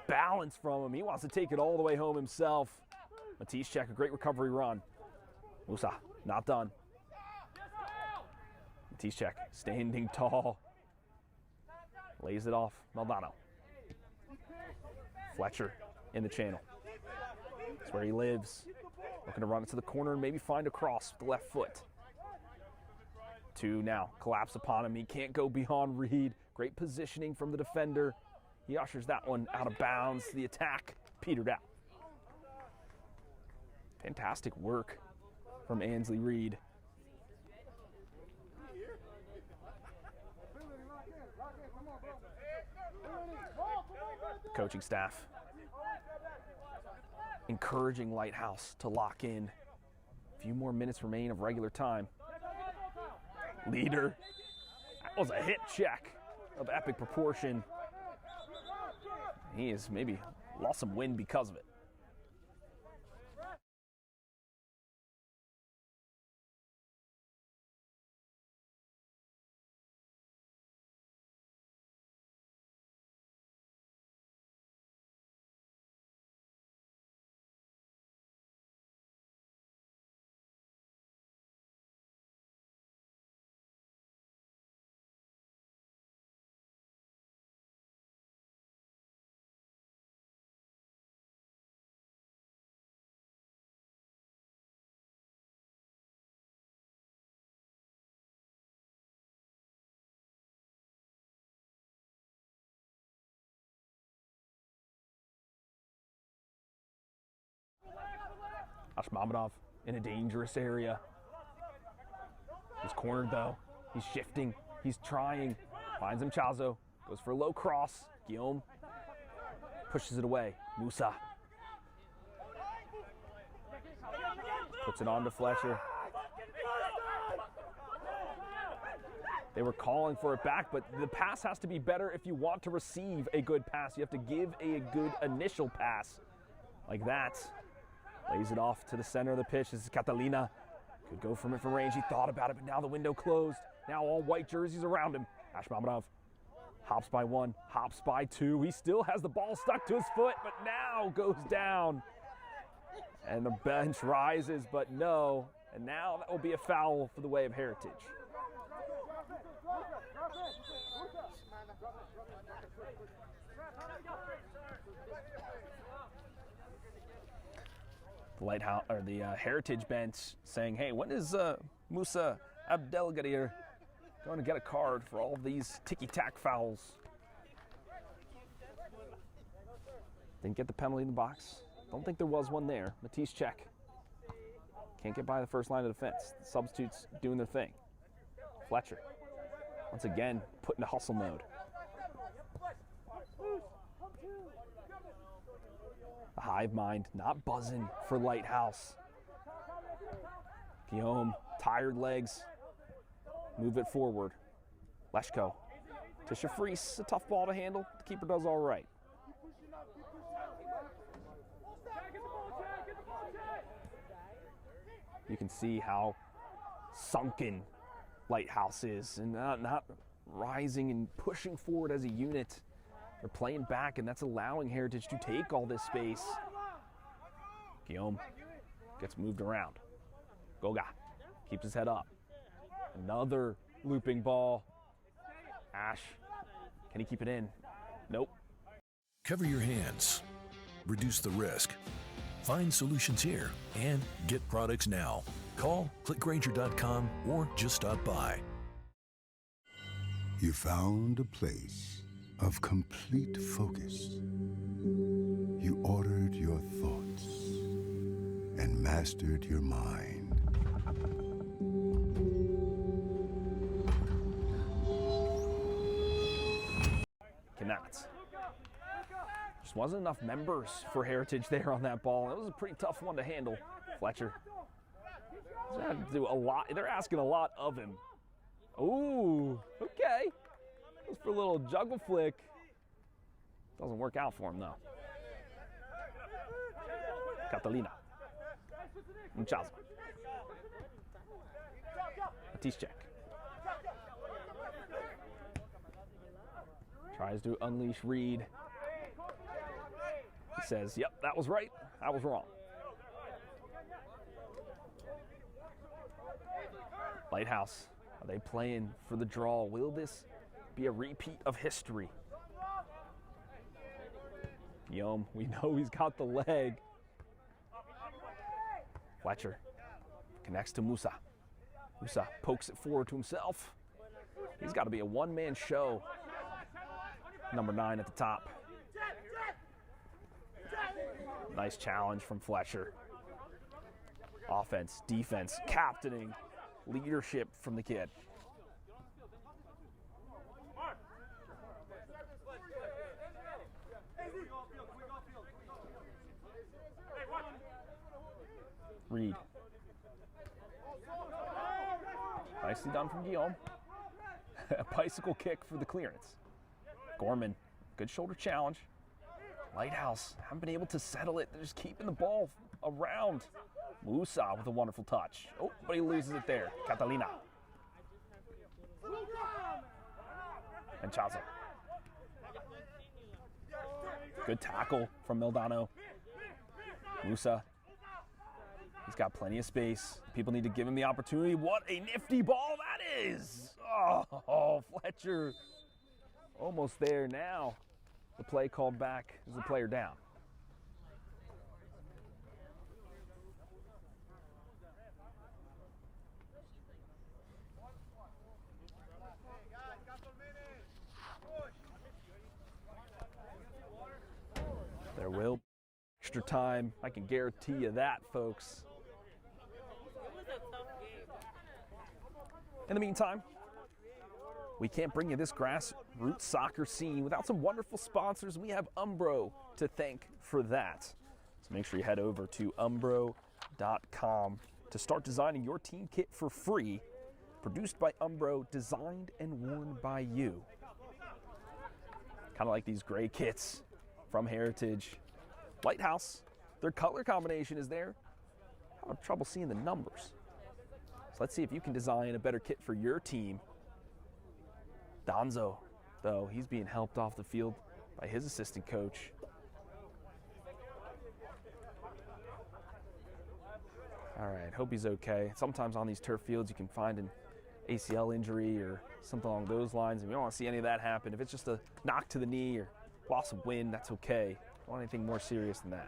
Balance from him. He wants to take it all the way home himself. Tischek, a great recovery run. Musa, not done. Tischek, standing tall. Lays it off. Maldonado. Fletcher in the channel. That's where he lives. Looking to run it to the corner and maybe find a cross with the left foot. Two now collapse upon him. He can't go beyond Reed. Great positioning from the defender. He ushers that one out of bounds. The attack petered out. Fantastic work from Ansley Reed. Coaching staff encouraging Lighthouse to lock in. A few more minutes remain of regular time. Leader. That was a hit check of epic proportion. He has maybe lost some wind because of it. Ashmamadov in a dangerous area. He's cornered though. He's shifting. He's trying. Finds him Chazo. Goes for a low cross. Guillaume pushes it away. Musa puts it on to Fletcher. They were calling for it back, but the pass has to be better if you want to receive a good pass. You have to give a good initial pass like that. Lays it off to the center of the pitch. This is Catalina. Could go from it from range. He thought about it, but now the window closed. Now all white jerseys around him. Ashmamadov hops by one, hops by two. He still has the ball stuck to his foot, but now goes down. And the bench rises, but no. And now that will be a foul for the way of Heritage. The Lighthouse or the Heritage bench saying, "Hey, when is Musa Abdelgadir going to get a card for all of these ticky-tack fouls?" Didn't get the penalty in the box. Don't think there was one there. Matisse check. Can't get by the first line of defense. The substitutes doing their thing. Fletcher, once again, put into hustle mode. The hive mind not buzzing for Lighthouse. Guillaume, tired legs, move it forward. Leshko to Shafris, a tough ball to handle. The keeper does all right. You can see how sunken Lighthouse is and not rising and pushing forward as a unit. They're playing back, and that's allowing Heritage to take all this space. Guillaume gets moved around. Goga keeps his head up. Another looping ball. Ash, can he keep it in? Nope. Cover your hands. Reduce the risk. Find solutions here and get products now. Call, click Grainger.com, or just stop by. You found a place of complete focus. You ordered your thoughts and mastered your mind. Cannot. Just wasn't enough members for Heritage there on that ball. It was a pretty tough one to handle. Fletcher. He's had to do a lot. They're asking a lot of him. Ooh, okay. Goes for a little juggle flick. Doesn't work out for him though. Catalina. Mchaza. Matisse check. Tries to unleash Reed. He says, "Yep, that was right. I was wrong." Lighthouse, are they playing for the draw? Will this be a repeat of history? Guillaume, we know he's got the leg. Fletcher connects to Musa. Musa pokes it forward to himself. He's got to be a one-man show. Number 9 at the top. Nice challenge from Fletcher. Offense, defense, captaining, leadership from the kid. Reed. Nicely done from Guillaume. A bicycle kick for the clearance. Gorman, good shoulder challenge. Lighthouse, haven't been able to settle it. They're just keeping the ball around. Musa with a wonderful touch. Oh, but he loses it there. Catalina. And Chazo. Good tackle from Meldano. Musa. He's got plenty of space. People need to give him the opportunity. What a nifty ball that is! Oh, Fletcher. Almost there now. The play called back is the player down. There will be extra time. I can guarantee you that, folks. In the meantime, we can't bring you this grassroots soccer scene without some wonderful sponsors. We have Umbro to thank for that. So make sure you head over to umbro.com to start designing your team kit for free. Produced by Umbro, designed and worn by you. Kind of like these gray kits from Heritage. Lighthouse, their color combination is there. I'm having trouble seeing the numbers. So let's see if you can design a better kit for your team. Donzo, though, he's being helped off the field by his assistant coach. All right, hope he's okay. Sometimes on these turf fields you can find an ACL injury or something along those lines, and we don't want to see any of that happen. If it's just a knock to the knee or loss of wind, that's okay. Don't want anything more serious than that.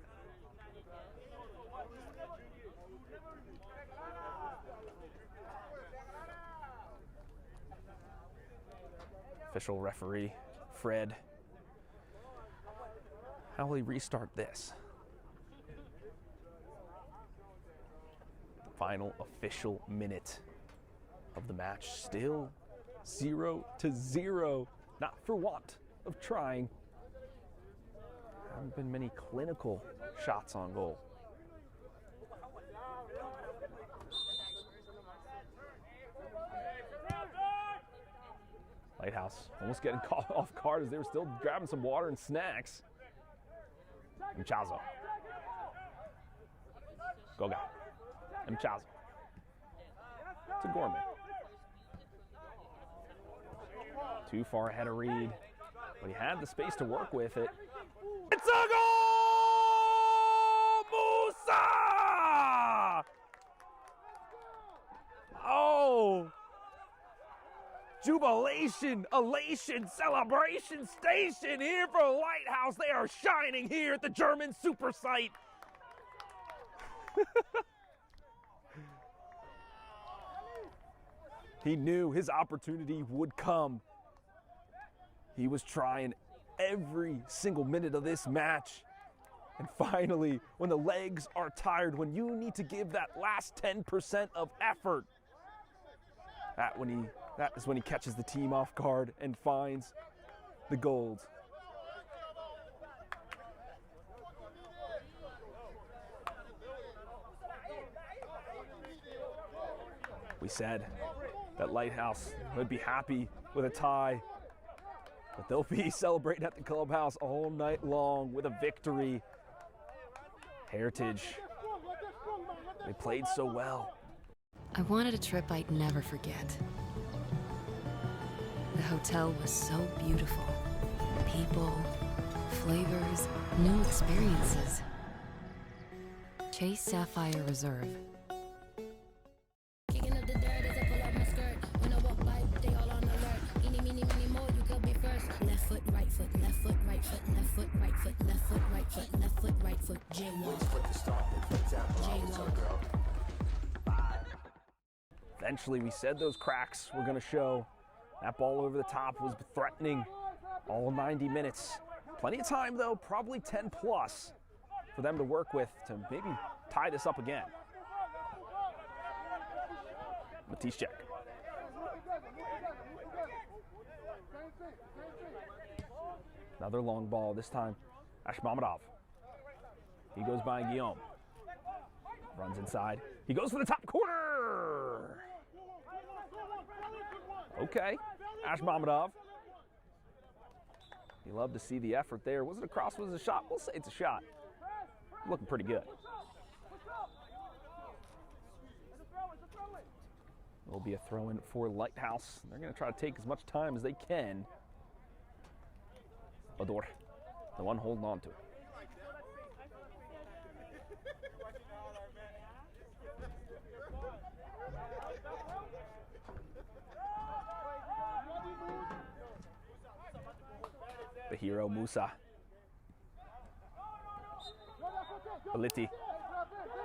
Official referee, Fred. How will he restart this? The final official minute of the match. Still 0-0. Not for want of trying. Haven't been many clinical shots on goal. Lighthouse almost getting caught off guard as they were still grabbing some water and snacks. And Chazo. Goga. And Chazo. To Gorman. Too far ahead of Reed, but he had the space to work with it. It's a goal! Musa! Oh! Jubilation, elation, celebration station here for Lighthouse. They are shining here at the German super site. He knew his opportunity would come. He was trying every single minute of this match. And finally, when the legs are tired, when you need to give that last 10% of effort, that is when he catches the team off guard and finds the gold. We said that Lighthouse would be happy with a tie, but they'll be celebrating at the clubhouse all night long with a victory. Heritage, they played so well. I wanted a trip I'd never forget. The hotel was so beautiful. People, flavors, new experiences. Chase Sapphire Reserve. Left foot, right foot, left foot, right foot, left foot, right foot, left foot, right foot, left foot, right foot, J1. Eventually, we said those cracks were going to show. That ball over the top was threatening all 90 minutes. Plenty of time, though, probably 10 plus for them to work with to maybe tie this up again. Matisse check. Another long ball, this time Ashmamadov. He goes by Guillaume. Runs inside. He goes for the top corner. Okay, Ashmamadov. You love to see the effort there. Was it a cross? Was it a shot? We'll say it's a shot. Looking pretty good. Will be a throw-in for Lighthouse. They're going to try to take as much time as they can. Odor, the one holding on to it. The hero, Musa. Beliti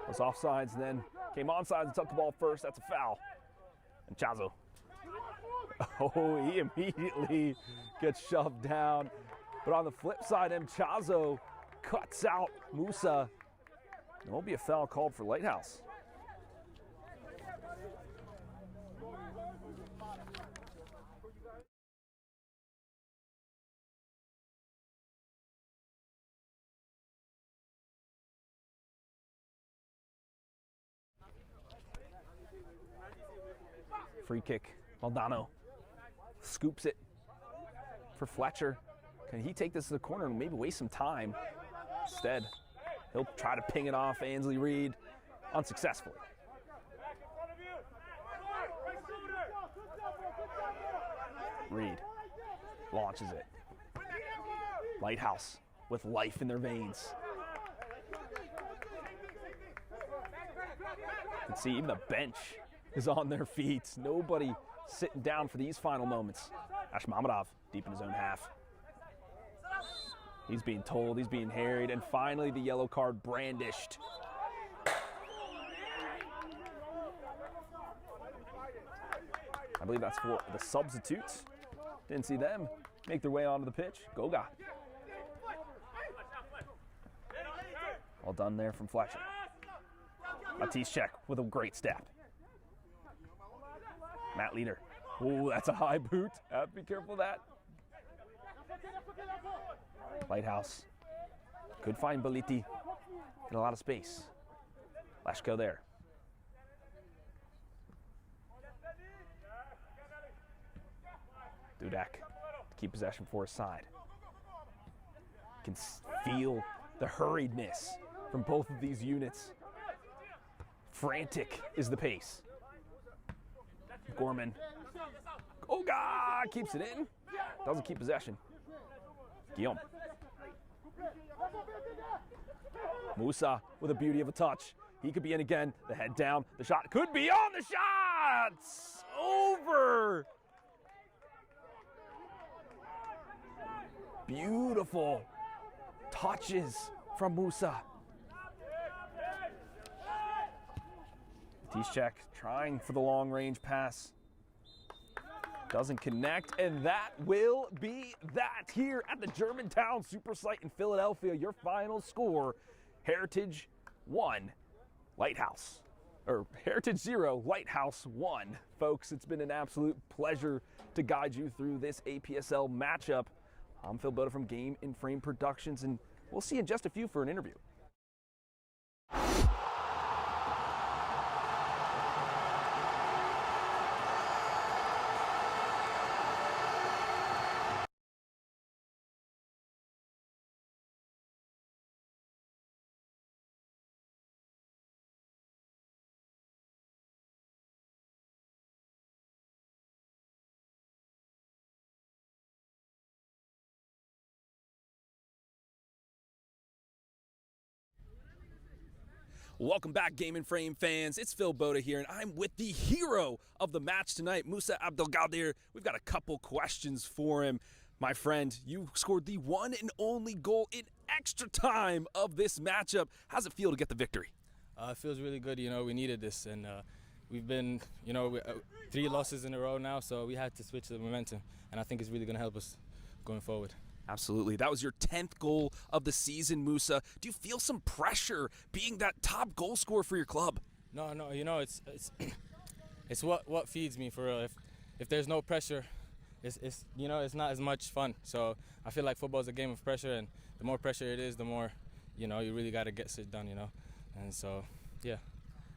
was offsides, then came onside and took the ball first. That's a foul. And Chazo. Oh, he immediately gets shoved down. But on the flip side, Chazo cuts out Musa. There won't be a foul called for Lighthouse. Free kick, Maldonado scoops it for Fletcher. Can he take this to the corner and maybe waste some time? Instead, he'll try to ping it off Ainsley Reed unsuccessfully. Reed launches it. Lighthouse with life in their veins. You can see even the bench is on their feet. Nobody sitting down for these final moments. Ashmamadov deep in his own half. He's being told, he's being harried, and finally the yellow card brandished. I believe that's for the substitutes. Didn't see them make their way onto the pitch. Goga. Well done there from Fletcher. Matisse check with a great step. Matt Leader. Oh, that's a high boot. Have to be careful of that. Lighthouse. Could find Beliti in a lot of space. Lashko there. Dudek to keep possession for his side. Can feel the hurriedness from both of these units. Frantic is the pace. Gorman. Goga keeps it in. Doesn't keep possession. Guillaume. Musa with a beauty of a touch. He could be in again. The head down. The shot could be on. The shot's over. Beautiful touches from Musa. Tishek trying for the long range pass. Doesn't connect, and that will be that here at the Germantown Super Site in Philadelphia. Your final score, Heritage 1, Lighthouse. Or Heritage 0, Lighthouse 1. Folks, it's been an absolute pleasure to guide you through this APSL matchup. I'm Phil Boda from Game in Frame Productions, and we'll see you in just a few for an interview. Welcome back, Game and Frame fans. It's Phil Boda here, and I'm with the hero of the match tonight, Musa Abdelgadir. We've got a couple questions for him. My friend, you scored the one and only goal in extra time of this matchup. How's it feel to get the victory? It feels really good. You know, we needed this, and we've been, 3 losses in a row now, so we had to switch the momentum, and I think it's really going to help us going forward. Absolutely. That was your 10th goal of the season, Musa. Do you feel some pressure being that top goal scorer for your club? No, it's it's what feeds me for real. If there's no pressure, it's not as much fun. So I feel like football is a game of pressure, and the more pressure it is, the more, you really got to get shit done, And so, yeah.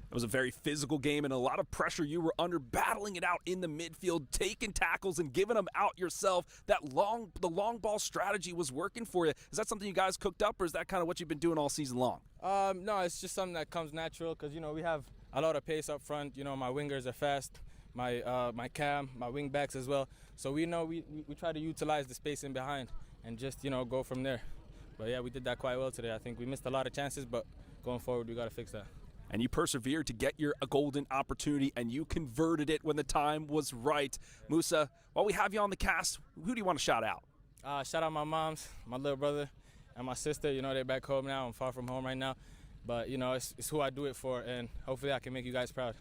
It was a very physical game and a lot of pressure you were under, battling it out in the midfield, taking tackles and giving them out yourself. The long ball strategy was working for you. Is that something you guys cooked up, or is that kind of what you've been doing all season long? No, it's just something that comes natural because, you know, we have a lot of pace up front. You know, my wingers are fast, my cam, my wing backs as well. So we know we try to utilize the space in behind and just, you know, go from there. But yeah, we did that quite well today. I think we missed a lot of chances, but going forward, we got to fix that. And you persevered to get a golden opportunity, and you converted it when the time was right. Musa, while we have you on the cast, who do you want to shout out? Shout out my moms, my little brother, and my sister. You know, they're back home now. I'm far from home right now. But, you know, it's who I do it for, and hopefully I can make you guys proud.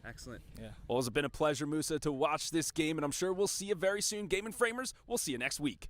Excellent. Yeah. Well, it's been a pleasure, Musa, to watch this game, and I'm sure we'll see you very soon. Game and Framers, we'll see you next week.